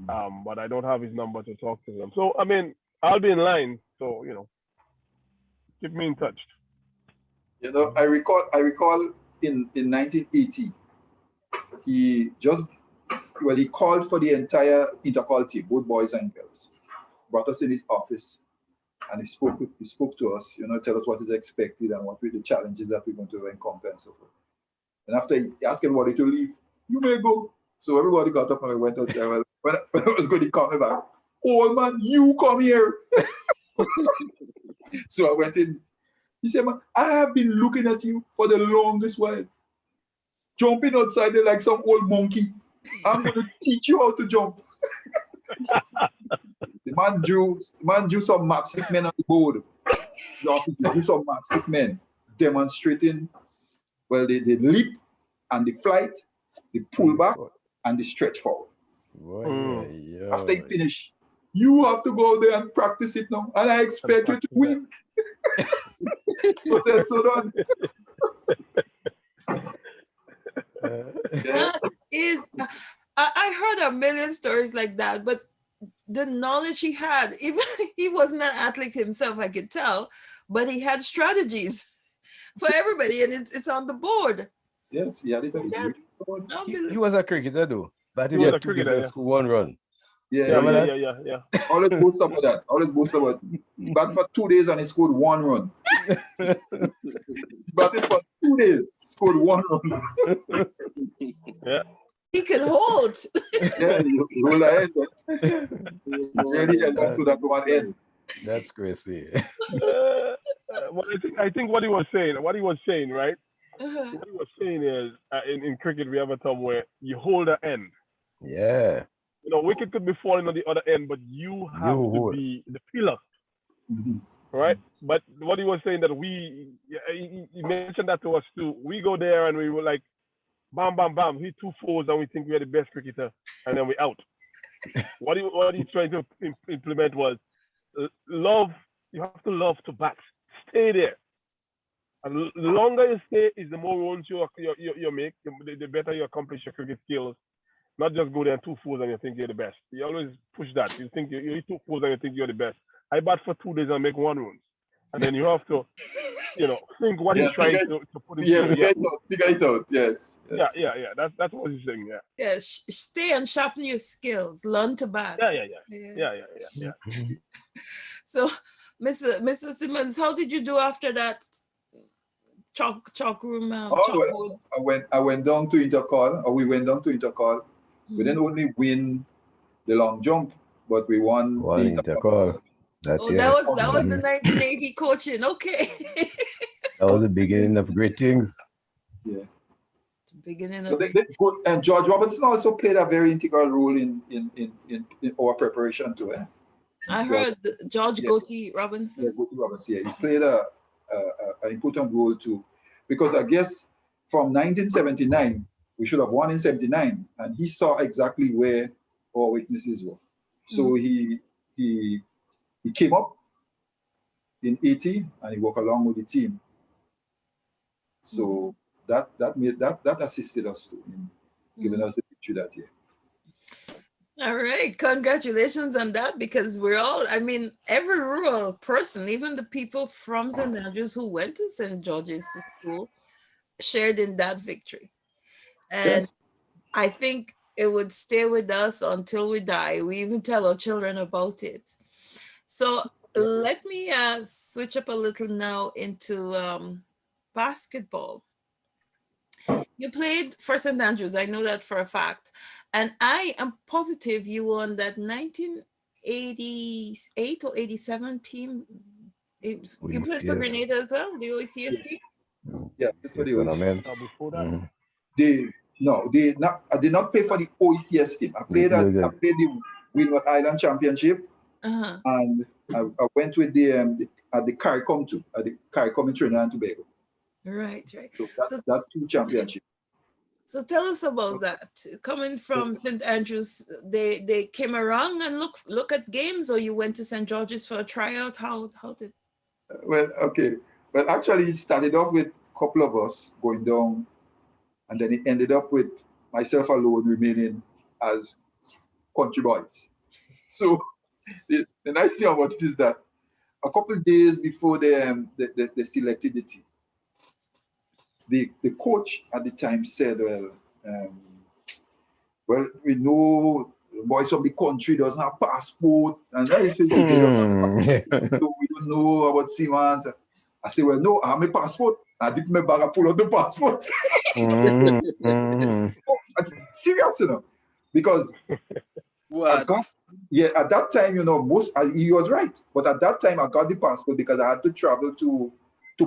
But I don't have his number to talk to him. So I mean, I'll be in line. So keep me in touch. I recall in 1980, he called for the entire Intercol team, both boys and girls, brought us in his office, and he spoke to us, tell us what is expected and what were the challenges that we're going to encounter and so forth. And after he asked everybody to leave, you may go. So everybody got up and we went outside. Well, when I was going to come back, old man, you come here. So I went in. He said, man, I have been looking at you for the longest while. Jumping outside there like some old monkey. I'm going to teach you how to jump. The man drew some matchstick men on the board. The officer drew some matchstick men demonstrating, well, the leap and the flight, the pull back, and the stretch forward. After you finish, you have to go there and practice it now, and I expect you to win. I said, so done. I heard a million stories like that, but the knowledge he had, even he wasn't an athlete himself, I could tell, but he had strategies for everybody, and it's on the board. Yes, he had it on the board. He was a cricketer though, but he was a cricketer. One run. Yeah. Always boast about that. But for 2 days and he scored 1 run. But it for 2 days, scored 1 run. Yeah. He could hold. Yeah, you hold ahead. Really held on to that one end. That's crazy. Well, I think what he was saying, right? What he was saying is, in cricket, we have a term where you hold the end. Yeah. Wicket could be falling on the other end, but you have to be the pillar. Mm-hmm. Right? But what he was saying that he mentioned that to us too. We go there and we were like, bam, bam, bam, hit 2 fours and we think we're the best cricketer, and then we're out. What he's trying to implement was love. You have to love to bat. Stay there. And the longer you stay, is the more runs you make, the better you accomplish your cricket skills. Not just go there and 2 fours and you think you're the best. You always push that. You think you hit 2 fours and you think you're the best. I bat for 2 days and make 1 run. And then you have to, think what he's trying to put in. Figure it out. Yes. Yeah. That's what he's saying. Yeah. Yes, stay and sharpen your skills. Learn to bat. Yeah. So, Mr. Simmons, how did you do after that chalk room? I went down to Intercol, or we went down to Intercol. Mm-hmm. We didn't only win the long jump, but we won the Intercol. That was the 1980 coaching. Okay. That was the beginning of great things. Yeah. Beginning So of it. good. And George Robinson also played a very integral role in our preparation too. I George, heard George yeah, Goatee yeah, Robinson. Gopi Robinson. Yeah, he played an important role too, because I guess from 1979 we should have won in 79, and he saw exactly where our weaknesses were. So he came up in 80 and he worked along with the team. So that assisted us too in giving us the victory that year. All right, congratulations on that, because we're all, I mean, every rural person, even the people from St. Andrews who went to St. George's to school, shared in that victory. And Yes. I think it would stay with us until we die. We even tell our children about it. So let me switch up a little now into basketball. You played for St. Andrews, I know that for a fact. And I am positive you won that 1988 or 87 team. You played for OECS. Grenada as well, the OECS team? Yeah, for OECS the tournament. Before that, I did not play for the OECS team. I played the Windward Island Championship, and I went with the CARICOM too, at the CARICOM in Trinidad and Tobago. Right. So that two championship. So tell us about that. Coming from St. Andrews, they came around and look at games, or you went to St. George's for a tryout? How did? Well, okay. Well, actually, it started off with a couple of us going down, and then it ended up with myself alone remaining as country boys. So the nice thing about it is that a couple of days before they selected the team, the coach at the time said, well, we know boys from the country doesn't have passport, and that is they don't have passport, so we don't know about Simmons. I said, well, no, I have my passport. I did my bag, I pull out the passport. Oh, it's serious, because What? at that time, he was right. But at that time, I got the passport because I had to travel to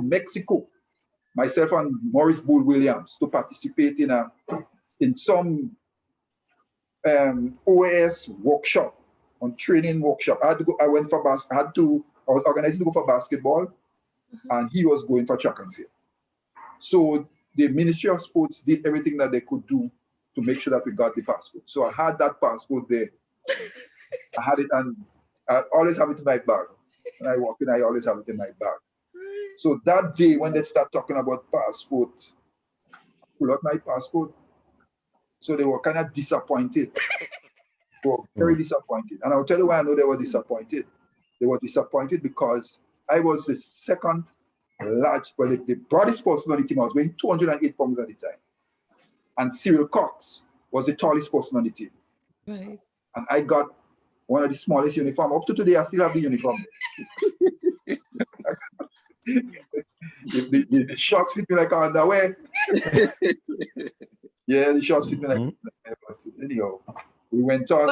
Mexico, myself and Maurice Bull Williams, to participate in some OAS workshop, on training workshop. I had to go. I went for I was organizing to go for basketball, and he was going for track and field. So the Ministry of Sports did everything that they could do to make sure that we got the passport. So I had that passport there. I had it, and I always have it in my bag. When I walk in, I always have it in my bag. So that day, when they start talking about passport, I pull out my passport. So they were kind of disappointed. They were very disappointed. And I'll tell you why I know they were disappointed. They were disappointed because I was the second the broadest person on the team. I was weighing 208 pounds at the time. And Cyril Cox was the tallest person on the team. Right. And I got one of the smallest uniform. Up to today, I still have the uniform. The shorts fit me like underwear. Yeah, the shorts fit me like underwear. But anyhow, we went on.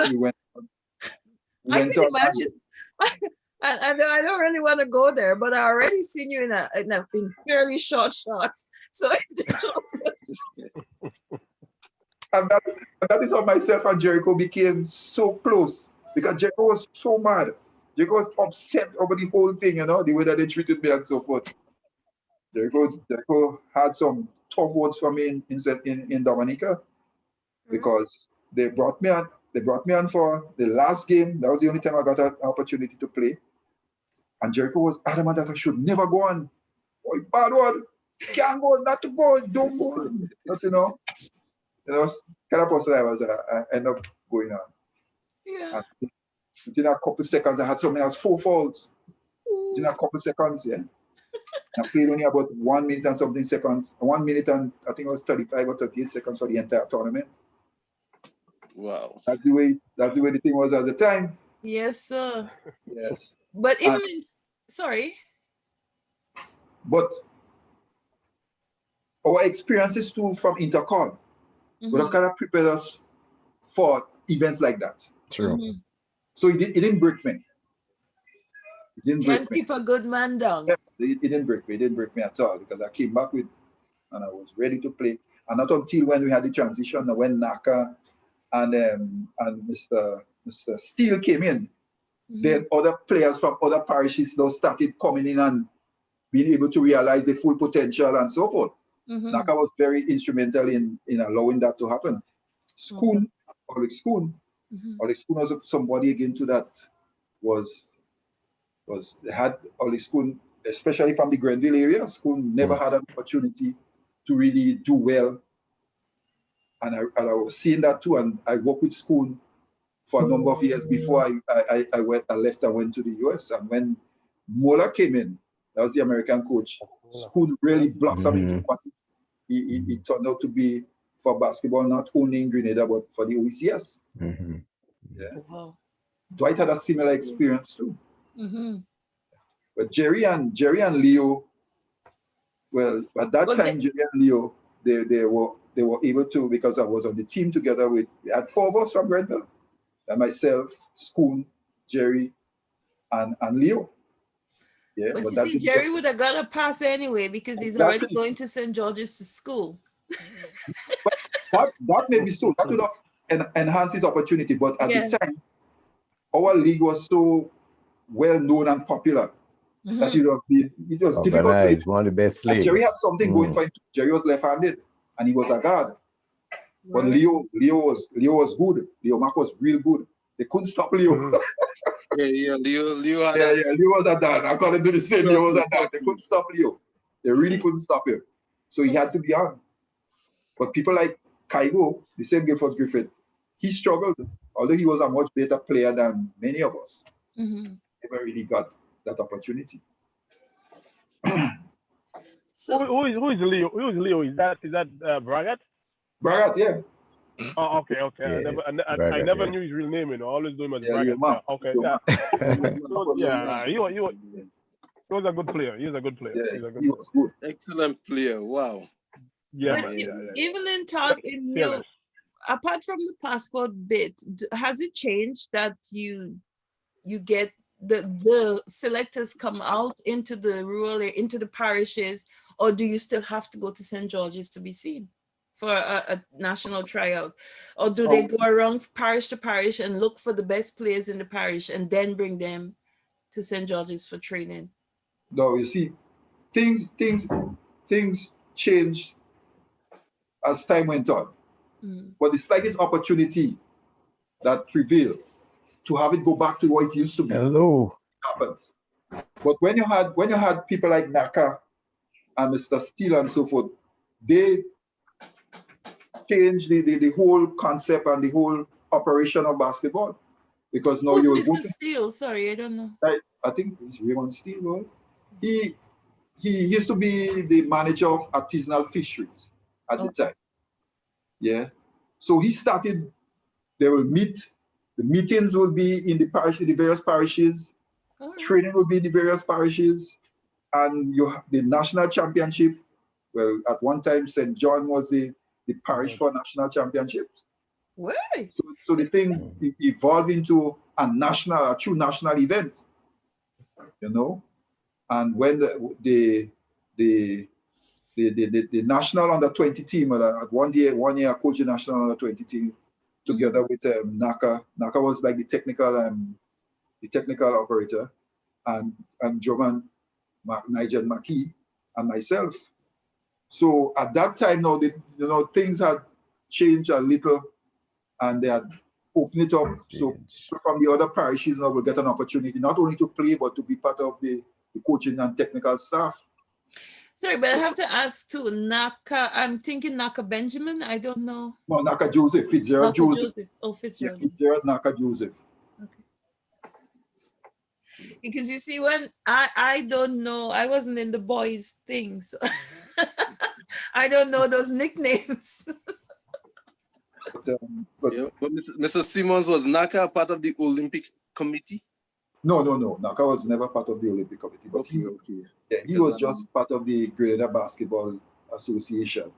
I can imagine. I don't really want to go there, but I already seen you in fairly short shorts. So and that is how myself and Jericho became so close, because Jericho was so mad. Jericho was upset over the whole thing, the way that they treated me and so forth. Jericho had some tough words for me in Dominica, because they brought me on for the last game. That was the only time I got an opportunity to play. And Jericho was adamant that I should never go on. Oh, bad word. Can't go, not to go, don't go on. But, kind of person I was, I ended up going on. Yeah. And within a couple of seconds, I had something else, 4 fouls. Within a couple of seconds, yeah. I played only about 1 minute and something seconds. 1 minute and I think it was 35 or 38 seconds for the entire tournament. Wow. That's the way the thing was at the time. Yes, sir. Yes. But even sorry. But our experiences too from Intercol would have kind of prepared us for events like that. True. So it didn't break me. didn't Can't break me. keep a good man down. Yeah, it didn't break me. It didn't break me at all because I came back with, and I was ready to play. And not until when we had the transition, when Naka and Mr. Steele came in, then other players from other parishes now started coming in and being able to realize the full potential and so forth. Naka was very instrumental in allowing that to happen. Schoon, Alex Schoon was somebody again to that was they had Alex Schoon, especially from the Grenville area. Schoon never had an opportunity to really do well. And I was seeing that too. And I worked with Schoon for a number of years before I left and went to the US. And when Mola came in, that was the American coach, Schoon really blossomed into what he turned out to be for basketball, not only in Grenada, but for the OECS. Yeah. Wow. Dwight had a similar experience too. But Jerry and Leo, well, at that time, Jerry and Leo, they were able to, because I was on the team together with, we had 4 of us from Grenville, and myself, Schoon, Jerry, and Leo. Yeah, but you see, Jerry would have got a pass anyway because he's already going to St. George's to school. But that may be so. That would have enhanced his opportunity. But at the time, our league was so well known and popular that it was difficult. It's one of the best leagues. Jerry had something going for him. Jerry was left-handed, and he was a guard. But Leo was good. Leo Mark was real good. They couldn't stop Leo. Leo Leo was a dad. According to the same, Leo was a dad. They couldn't stop Leo. They really couldn't stop him. So he had to be on. But people like Kaigo, the same Guilford Griffith, he struggled. Although he was a much better player than many of us. Never really got that opportunity. So who is Leo? Who is Leo? Is that Bragat? Bragat, yeah. Oh, okay. Yeah, I never knew his real name. You know, I always knew him as Bragat. Okay, he was a good player. He was a good player. Yeah, he was good. Excellent player. Wow. Yeah, Even in talk in you, apart from the passport bit, has it changed that you get the selectors come out into the rural area, into the parishes, or do you still have to go to St. George's to be seen for a national tryout? Or do they go around parish to parish and look for the best players in the parish and then bring them to St. George's for training? No, you see, things changed as time went on. But the slightest opportunity that prevailed to have it go back to what it used to be happens. But when you had people like Naka and Mr. Steele and so forth, they changed the whole concept and the whole operation of basketball. Because now you're Mr. Steele? Sorry, I don't know. I think it's Raymond Steele, right? He used to be the manager of artisanal fisheries at the time. Yeah. So he started, they will meet, the meetings will be in the parish, in the various parishes, training will be in the various parishes, and you have the national championship. Well, at one time, St. John was the parish for national championships. Right. So the thing evolved into a true national event, you know. And when the national under-20 team, at one year I coached the national under-20 team together with Naka. Naka was like the technical operator, and Joman, Nigel Maki, and myself. So at that time now, things had changed a little, and they had opened it up. So from the other parishes now will get an opportunity not only to play but to be part of the coaching and technical staff. Sorry, but I have to ask too, Naka, I'm thinking Naka Benjamin, I don't know. No, Naka Joseph, Fitzgerald Joseph. Oh, Fitzgerald. Yeah, Fitzgerald Naka Joseph. Okay. Because you see, when I don't know, I wasn't in the boys' thing, so I don't know those nicknames. But Mr. Simmons, was Naka part of the Olympic Committee? No. Naka was never part of the Olympic Committee, but he was just part of the Grenada Basketball Association.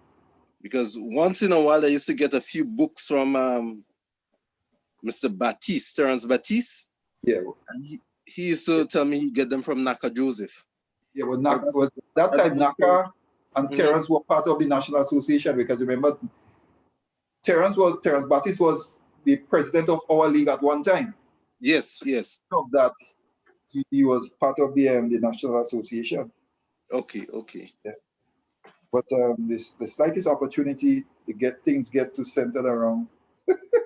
Because once in a while, I used to get a few books from Mr. Baptiste, Terence Baptiste. Yeah. he used to tell me he get them from Naka Joseph. Yeah, well, that time Naka and Terence were part of the National Association, because remember, Terence Baptiste was the president of our league at one time. Yes, yes. Of that, he was part of the National Association. Okay, okay. Yeah. But the slightest opportunity to things get to centered around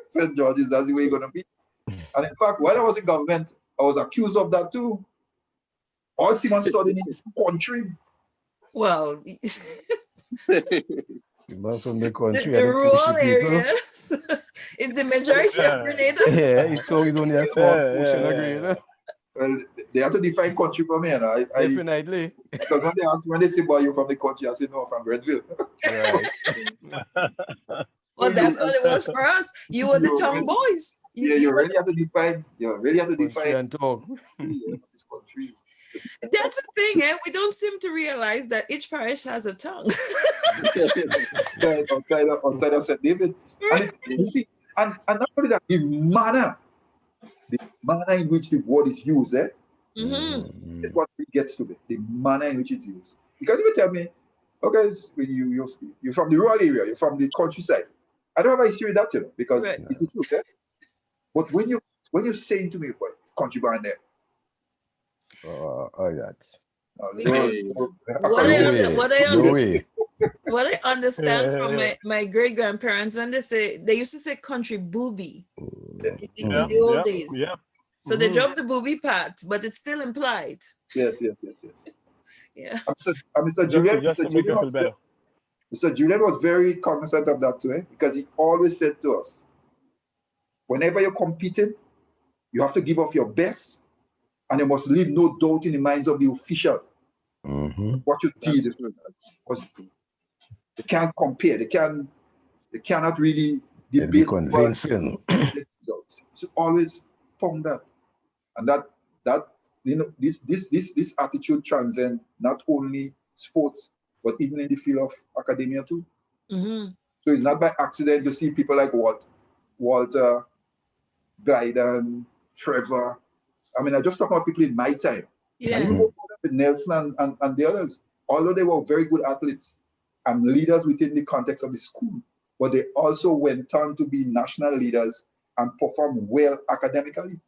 St. George's, that's the way it's gonna be. And in fact, when I was in government, I was accused of that too. All Simmons studied in his country. Well, Most of the country the and the rural pushy people. areas is the majority of Grenada. Yeah, he told he's only a small portion of Grenada. Well, they have to define country for me, and Definitely. because when they say, "Boy, you're from the country," I say, "No, I'm from Grenville." Right. Well, that's what it was for us. You were the tongue boys. You really have to define. You really have to Country define and talk. this country. That's the thing, eh? We don't seem to realize that each parish has a tongue. outside of St. David, and you see, and not only that, the manner in which the word is used, Mm-hmm. is what it gets to be. The manner in which it's used. Because if you tell me, okay, you're from the rural area, you're from the countryside, I don't have an issue with that, because Right. it's the truth, eh? But when you're saying to me, "Boy, country band there," That. What I understand from my great grandparents, when they used to say country booby in the old days. Yeah. So they dropped the booby part, but it's still implied. Yes. Yeah. Mr. Julian, Just to make you feel better. Mr. Julian was very cognizant of that too, because he always said to us, whenever you're competing, you have to give off your best, and you must leave no doubt in the minds of the official what you did. Because they can't compare, they cannot really debate. Convincing. So always found that, and that this attitude transcends not only sports, but even in the field of academia too. Mm-hmm. So it's not by accident to see people like Walter, Glyden, Trevor. I mean, I just talk about people in my time. Yeah. And even with Nelson and the others, although they were very good athletes and leaders within the context of the school, but they also went on to be national leaders and perform well academically.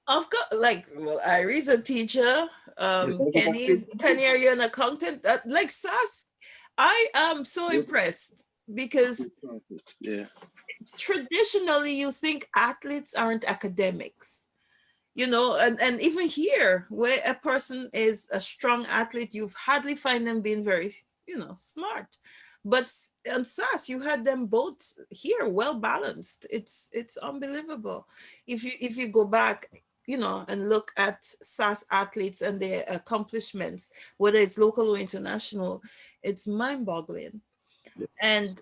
I've got Irie's a teacher. Penny, are you an accountant? Like SAASS, I am so impressed because traditionally you think athletes aren't academics, and even here where a person is a strong athlete, you hardly find them being very, smart. But on SAASS, you had them both here, well balanced. It's unbelievable. If you go back, and look at SAASS athletes and their accomplishments, whether it's local or international, it's mind-boggling. Yeah. And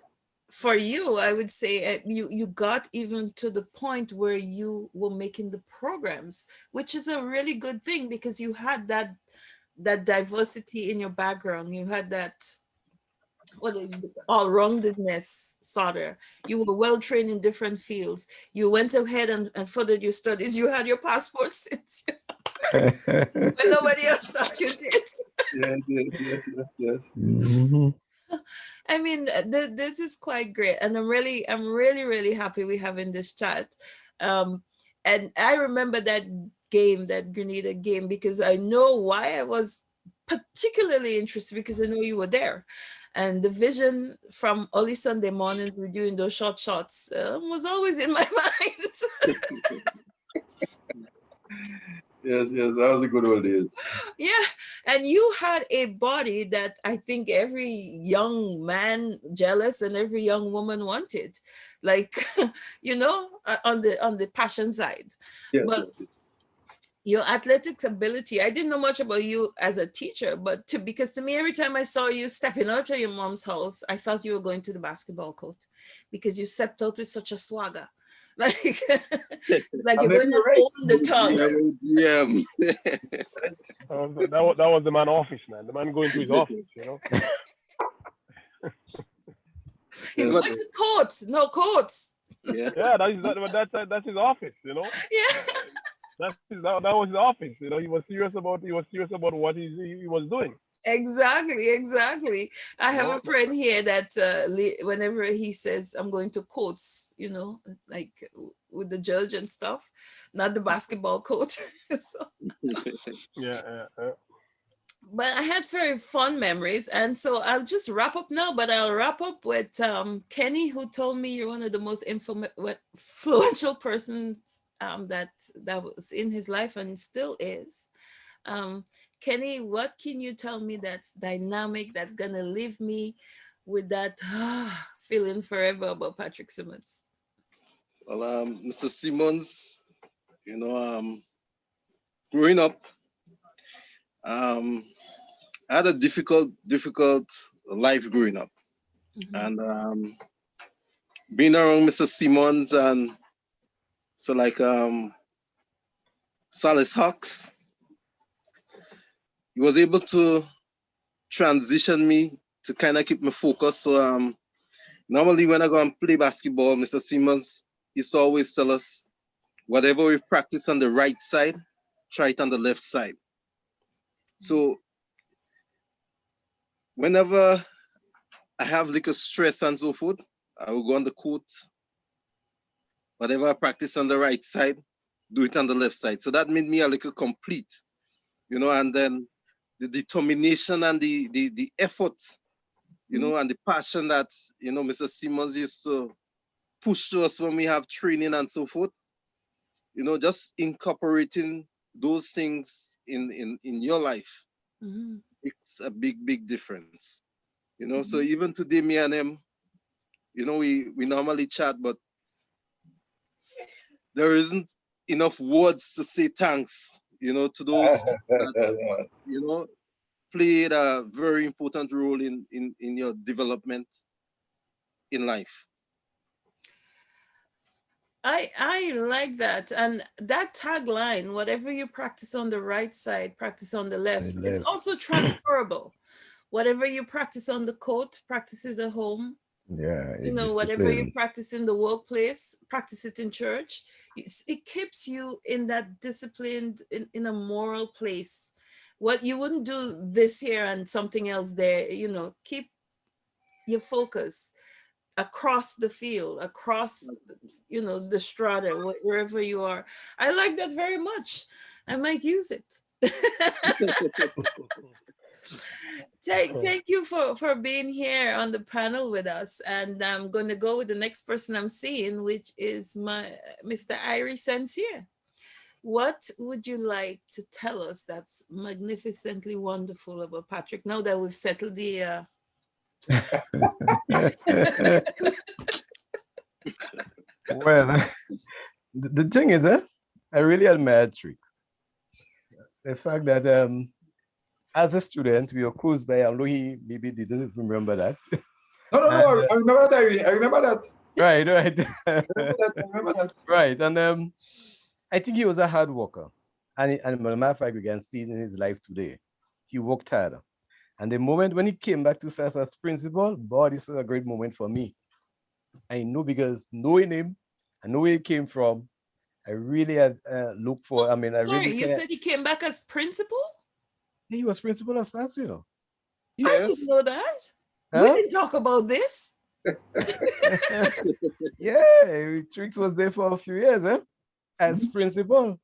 for you, I would say you got even to the point where you were making the programs, which is a really good thing because you had that diversity in your background. You had that all-roundedness, Sauter. You were well trained in different fields. You went ahead and furthered your studies. You had your passport since when nobody else thought you did. Yes. Mm-hmm. I mean, this is quite great, and I'm really happy we're having this chat. And I remember that Grenada game, because I know why I was particularly interested, because I know you were there. And the vision from early Sunday mornings we're doing those short shots was always in my mind. Yes, that was a good old days. Yeah, and you had a body that I think every young man jealous and every young woman wanted, like, on the passion side. Yes, but your athletics ability, I didn't know much about you as a teacher, but because to me, every time I saw you stepping out of your mom's house, I thought you were going to the basketball court because you stepped out with such a swagger. Like you're going to own the tongue. Yeah. That was the man office, man. The man going to his office, He's going to courts, no courts. Yeah, that's his office, Yeah. That was his office. You know, he was serious about what he was doing. Exactly. I have No, a friend here that whenever he says, I'm going to courts, like with the judge and stuff, not the basketball court. So, yeah. but I had very fun memories. And so I'll just wrap up now, but I'll wrap up with Kenny, who told me you're one of the most influential persons that was in his life and still is. Kenny, what can you tell me that's dynamic, that's going to leave me with that feeling forever about Patrick Simmons? Well, Mr. Simmons, growing up, I had a difficult life growing up. And being around Mr. Simmons and so like Silas Hawks, he was able to transition me to kind of keep me focused. So normally when I go and play basketball, Mr. Simmons used to always tell us, whatever we practice on the right side, try it on the left side. So whenever I have like a stress and so forth, I will go on the court. Whatever I practice on the right side, do it on the left side. So that made me a little complete, and then the determination and the effort, and the passion that, Mr. Simmons used to push to us when we have training and so forth, just incorporating those things in your life, it's a big difference, So even today, me and him, we normally chat, but there isn't enough words to say thanks, to those that, played a very important role in your development in life. I like that. And that tagline, whatever you practice on the right side, practice on the left, is also transferable. Whatever you practice on the court, practice it at home. Yeah. Whatever you practice in the workplace, practice it in church. It keeps you in that disciplined, in a moral place. What you wouldn't do this here and something else there, keep your focus across the field, across, the strata, wherever you are. I like that very much. I might use it. Thank you for being here on the panel with us. And I'm going to go with the next person I'm seeing, which is Mr. Irie Sensier. What would you like to tell us that's magnificently wonderful about Patrick, now that we've settled the... Well, the thing is, I really admire Tricks. The fact that as a student, we were close by, although he maybe didn't remember that. No, I remember that, Irie. I remember that. Right. I remember that. Right, and I think he was a hard worker. And as a matter of fact, we can see it in his life today. He worked hard. And the moment when he came back to SAASS as principal, boy, this was a great moment for me. I know, because knowing him, I know where he came from, I really had looked for, Sorry, you said he came back as principal? He was principal of SAASS, Yes. I didn't know that. Huh? We didn't talk about this. Yeah, Tricks was there for a few years, as principal.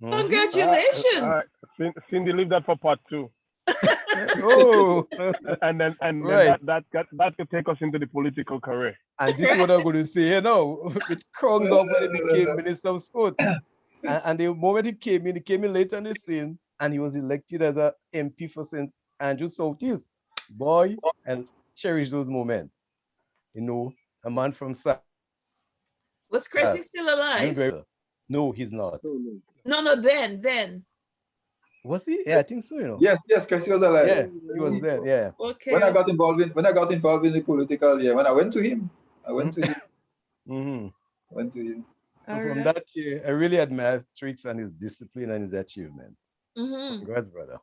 Congratulations. Cindy, leave that for part 2. Oh, and then right. that could take us into the political career. And this is what I'm going to say, which crowned up when he became Minister of Sports. And the moment he came in later on the scene, and he was elected as a MP for St. Andrews Southeast. Boy, and cherish those moments. A man from SAASS. Was Cressy still alive? No, he's not. No, then. Was he? Yeah, I think so, Yes, Cressy was alive. Yeah, he was there, yeah. Okay. When I got involved in the political, when I went to him. Mm-hmm. Went to him. So from that year, I really admire Tricks and his discipline and his achievement. Congrats, brother.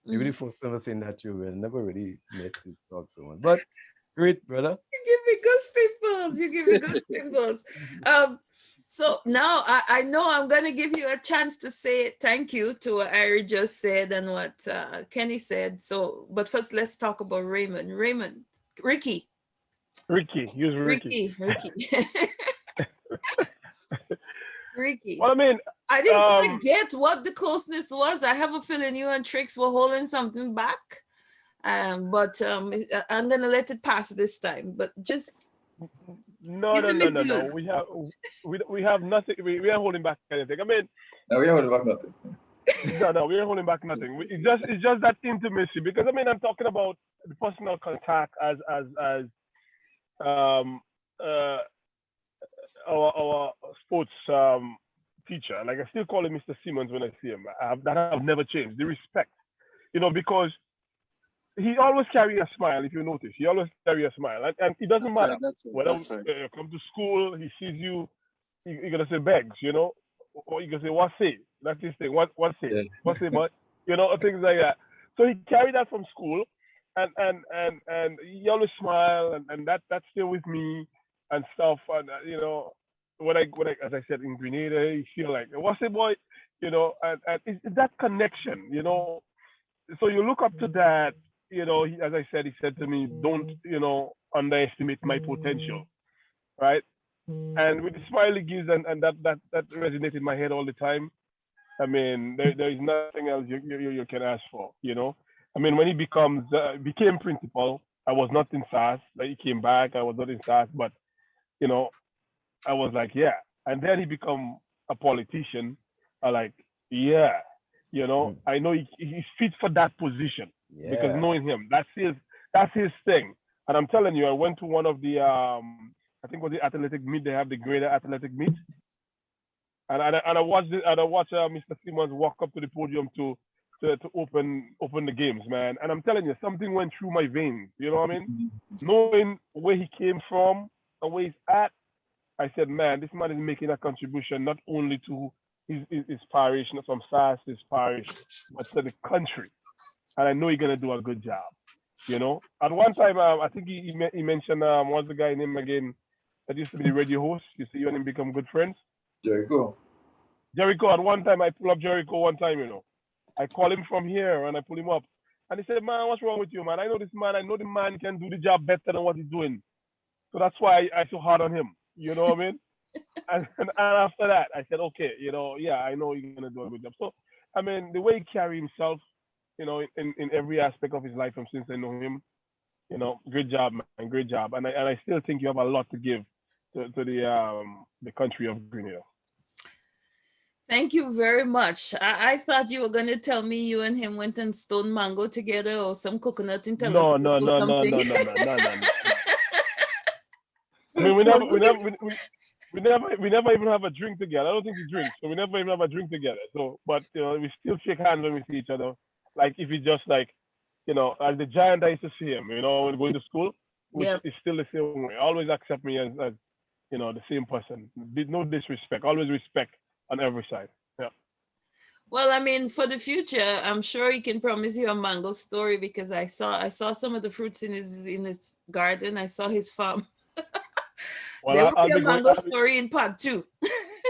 You really first time saying that you will never really met to talk so much. But great, brother. You give me goose pimples. So now I know I'm going to give you a chance to say thank you to what Ari just said and what Kenny said. So, but first let's talk about Raymond. Ricky. Use Ricky. Ricky. Ricky. Well, I mean, I didn't quite get what the closeness was. I have a feeling you and Trix were holding something back. But I'm gonna let it pass this time. But just no. We have nothing. We are holding back anything. I mean, no, we are holding back nothing. no, we are holding back nothing. It's just that intimacy, because I mean, I'm talking about the personal contact as our sports teacher. Like, I still call him Mr. Simmons when I see him. That have never changed. The respect, because he always carry a smile. If you notice, he always carry a smile, and it doesn't matter whether you come to school, he sees you, you're gonna say begs, or you gonna say what say. That's his thing. What say? Yeah. What say? But things like that. So he carried that from school, and he always smile, and that's still with me and stuff. And when I as I said in Grenada, you feel like what's it, boy, and it's that connection, So you look up to that. As I said, he said to me, don't, underestimate my potential, right? And with the smile he gives, and that resonates in my head all the time. I mean, there is nothing else you can ask for, I mean, when he became principal, I was not in SAASS. Like, he came back, I was not in SAASS, but, I was like, yeah. And then he become a politician. I like, yeah, I know he's fit for that position. Yeah. Because knowing him, that's his thing. And I'm telling you, I went to one of the I think it was the athletic meet. They have the Grenada athletic meet, and I watched Mr. Simmons walk up to the podium to open the games, man. And I'm telling you, something went through my veins. You know what I mean? Knowing where he came from and where he's at, I said, man, this man is making a contribution not only to his parish, not from SAASS, his parish, but to the country. And I know he's gonna do a good job. At one time, I think he mentioned what's the guy name again that used to be the radio host. You see, you and him become good friends. Jericho. At one time, I pull up Jericho one time. I call him from here and I pull him up, and he said, "Man, what's wrong with you, man? I know this man. I know the man can do the job better than what he's doing. So that's why I so hard on him. You know what I mean?" and after that, I said, "Okay, yeah, I know you're gonna do a good job." So, I mean, the way he carry himself, in every aspect of his life from since I know him, great job, man, great job. And I still think you have a lot to give to the country of Grenada. Thank you very much. I thought you were going to tell me you and him went and stone mango together or some coconut in No. I mean, we never even have a drink together. I don't think he drinks, so we never even have a drink together. So, but we still shake hands when we see each other. Like, if he just like, as the giant I used to see him, when going to school, which is still the same way. Always accept me as the same person. No disrespect. Always respect on every side. Yeah. Well, I mean, for the future, I'm sure he can promise you a mango story, because I saw some of the fruits in his garden. I saw his farm. Well, there will be a mango story in part 2.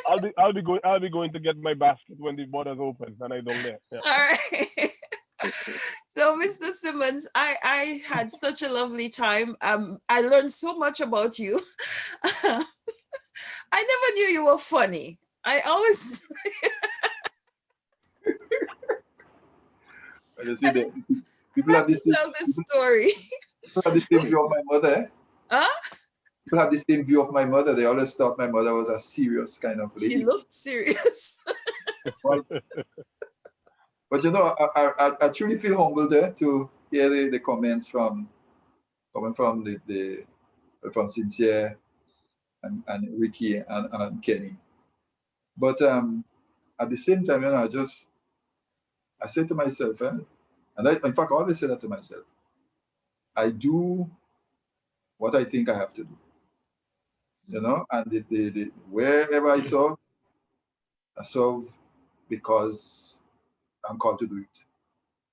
I'll be going to get my basket when the borders open, and I don't let. Yeah. All right. So, Mr. Simmons, I had such a lovely time. I learned so much about you. I never knew you were funny. I always. You see that people have this tell this story. People have the same view of my mother. Huh? People have the same view of my mother. They always thought my mother was a serious kind of lady. She looked serious. But I truly feel humbled there to hear the comments coming from from Sincere and Ricky and Kenny. But at the same time, I said to myself, in fact, I always say that to myself, I do what I think I have to do, and wherever I serve because I'm called to do it,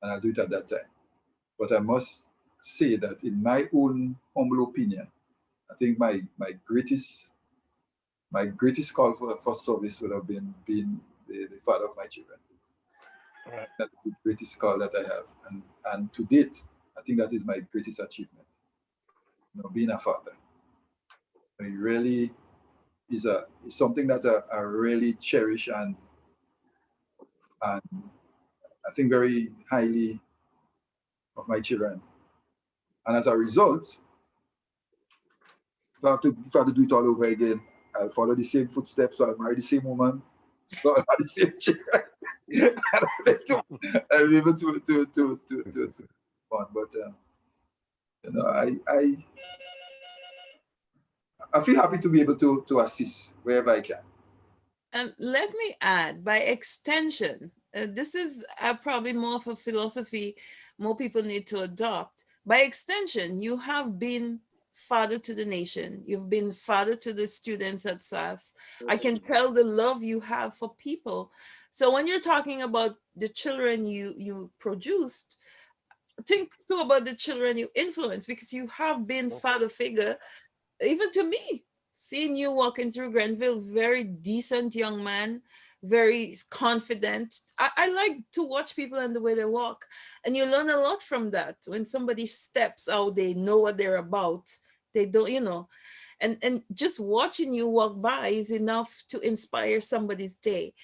and I'll do it at that time. But I must say that in my own humble opinion, I think my greatest my greatest call for service would have been being the father of my children. Right. That is the greatest call that I have. And to date, I think that is my greatest achievement. You know, being a father. It really is something that I really cherish and I think very highly of my children. And as a result, if I have to do it all over again, I'll follow the same footsteps. So I'll marry the same woman. So I'll have the same children. I'll be able to on. But you know, I feel happy to be able to assist wherever I can. And let me add, by extension, this is probably more of a philosophy more people need to adopt. By extension, you have been father to the nation. You've been father to the students at SAASS. I can tell the love you have for people. So when you're talking about the children you produced, think too about the children you influence, because you have been father figure even to me, seeing you walking through Grenville, very decent young man, very confident. I like to watch people and the way they walk. And you learn a lot from that. When somebody steps out, they know what they're about. They don't, you know, and just watching you walk by is enough to inspire somebody's day.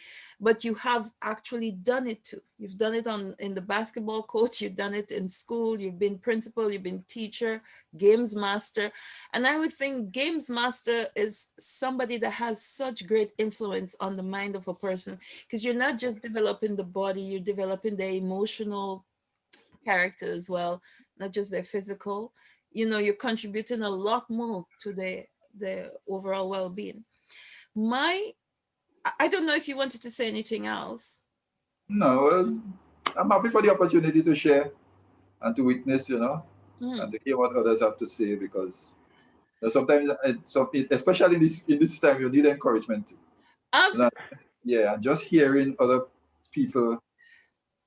But you have actually done it too. You've done it in the basketball coach, you've done it in school, you've been principal, you've been teacher, games master. And I would think games master is somebody that has such great influence on the mind of a person, because you're not just developing the body, you're developing the emotional character as well, not just their physical. You know, you're contributing a lot more to the overall well-being. I don't know if you wanted to say anything else. No, well, I'm happy for the opportunity to share and to witness, you know, and to hear what others have to say, because you know, sometimes, especially in this time, you need encouragement too. Absolutely. Yeah, and just hearing other people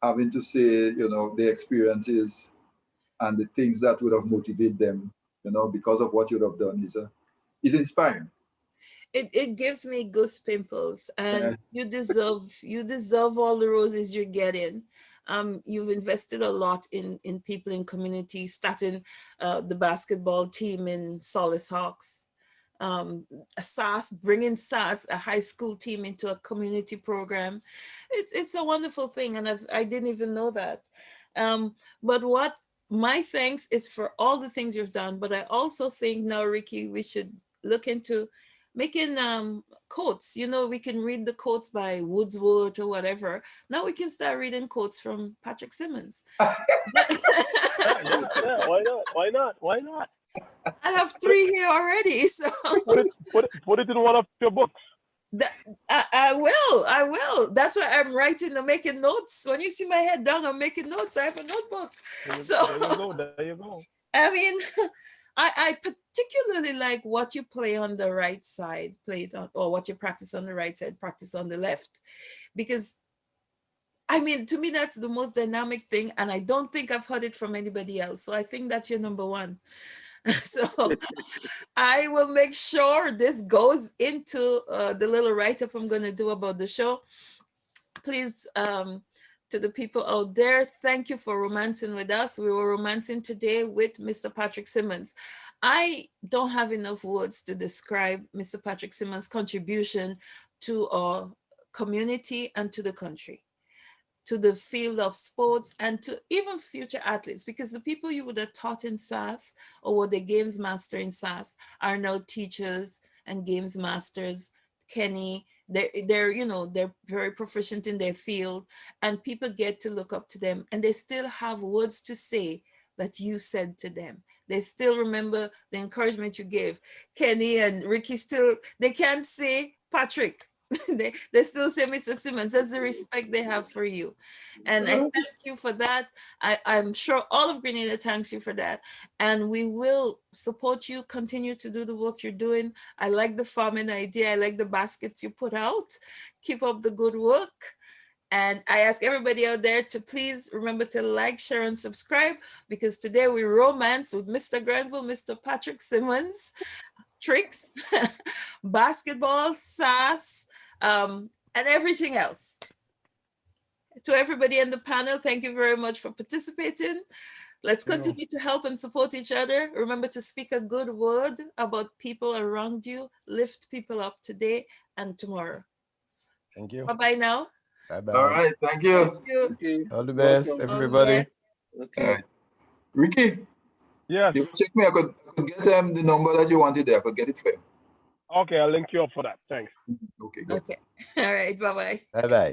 having to say, you know, their experiences and the things that would have motivated them, you know, because of what you would have done is inspiring. It gives me goose pimples, and you deserve all the roses you're getting. You've invested a lot in people in community, starting the basketball team in Solace Hawks, SAASS, bringing SAASS, a high school team, into a community program. It's a wonderful thing, and I didn't even know that. But what my thanks is for all the things you've done. But I also think now, Ricky, we should look into making quotes. You know, we can read the quotes by Wordsworth or whatever. Now we can start reading quotes from Patrick Simmons. Yeah, why not? Why not? Why not? I have 3 here already. So put it in one of your books. I will. That's why I'm writing and making notes. When you see my head down, I'm making notes. I have a notebook. There you go. I mean, I particularly like what you play on the right side, or what you practice on the right side, practice on the left. Because, I mean, to me, that's the most dynamic thing. And I don't think I've heard it from anybody else. So I think that's your number one. So I will make sure this goes into the little write-up I'm going to do about the show. Please, to the people out there, thank you for romancing with us. We were romancing today with Mr. Patrick Simmons. I don't have enough words to describe Mr. Patrick Simmons' contribution to our community and to the country, to the field of sports, and to even future athletes, because the people you would have taught in SAASS or were the games master in SAASS are now teachers and games masters. Kenny, they're you know, they're very proficient in their field, and people get to look up to them, and they still have words to say that you said to them. They still remember the encouragement you gave. Kenny and Ricky they can't say Patrick. they still say Mr. Simmons. That's the respect they have for you. And I thank you for that. I'm sure all of Grenada thanks you for that. And we will support you, continue to do the work you're doing. I like the farming idea. I like the baskets you put out. Keep up the good work. And I ask everybody out there to please remember to like, share, and subscribe, because today we romance with Mr. Granville, Mr. Patrick Simmons. tricks, basketball, SAASS, and everything else. To everybody in the panel, thank you very much for participating. Let's continue to help and support each other. Remember to speak a good word about people around you. Lift people up today and tomorrow. Thank you. Bye-bye now. Bye-bye. All right, thank you. Thank you. Okay. All the best, Welcome. everybody. All the best. Okay. All right. Ricky, Yes. you check me. I could get the number that you wanted there. I could get it for you. Okay, I'll link you up for that. Thanks. Okay, good. Okay. All right. Bye-bye. Bye-bye.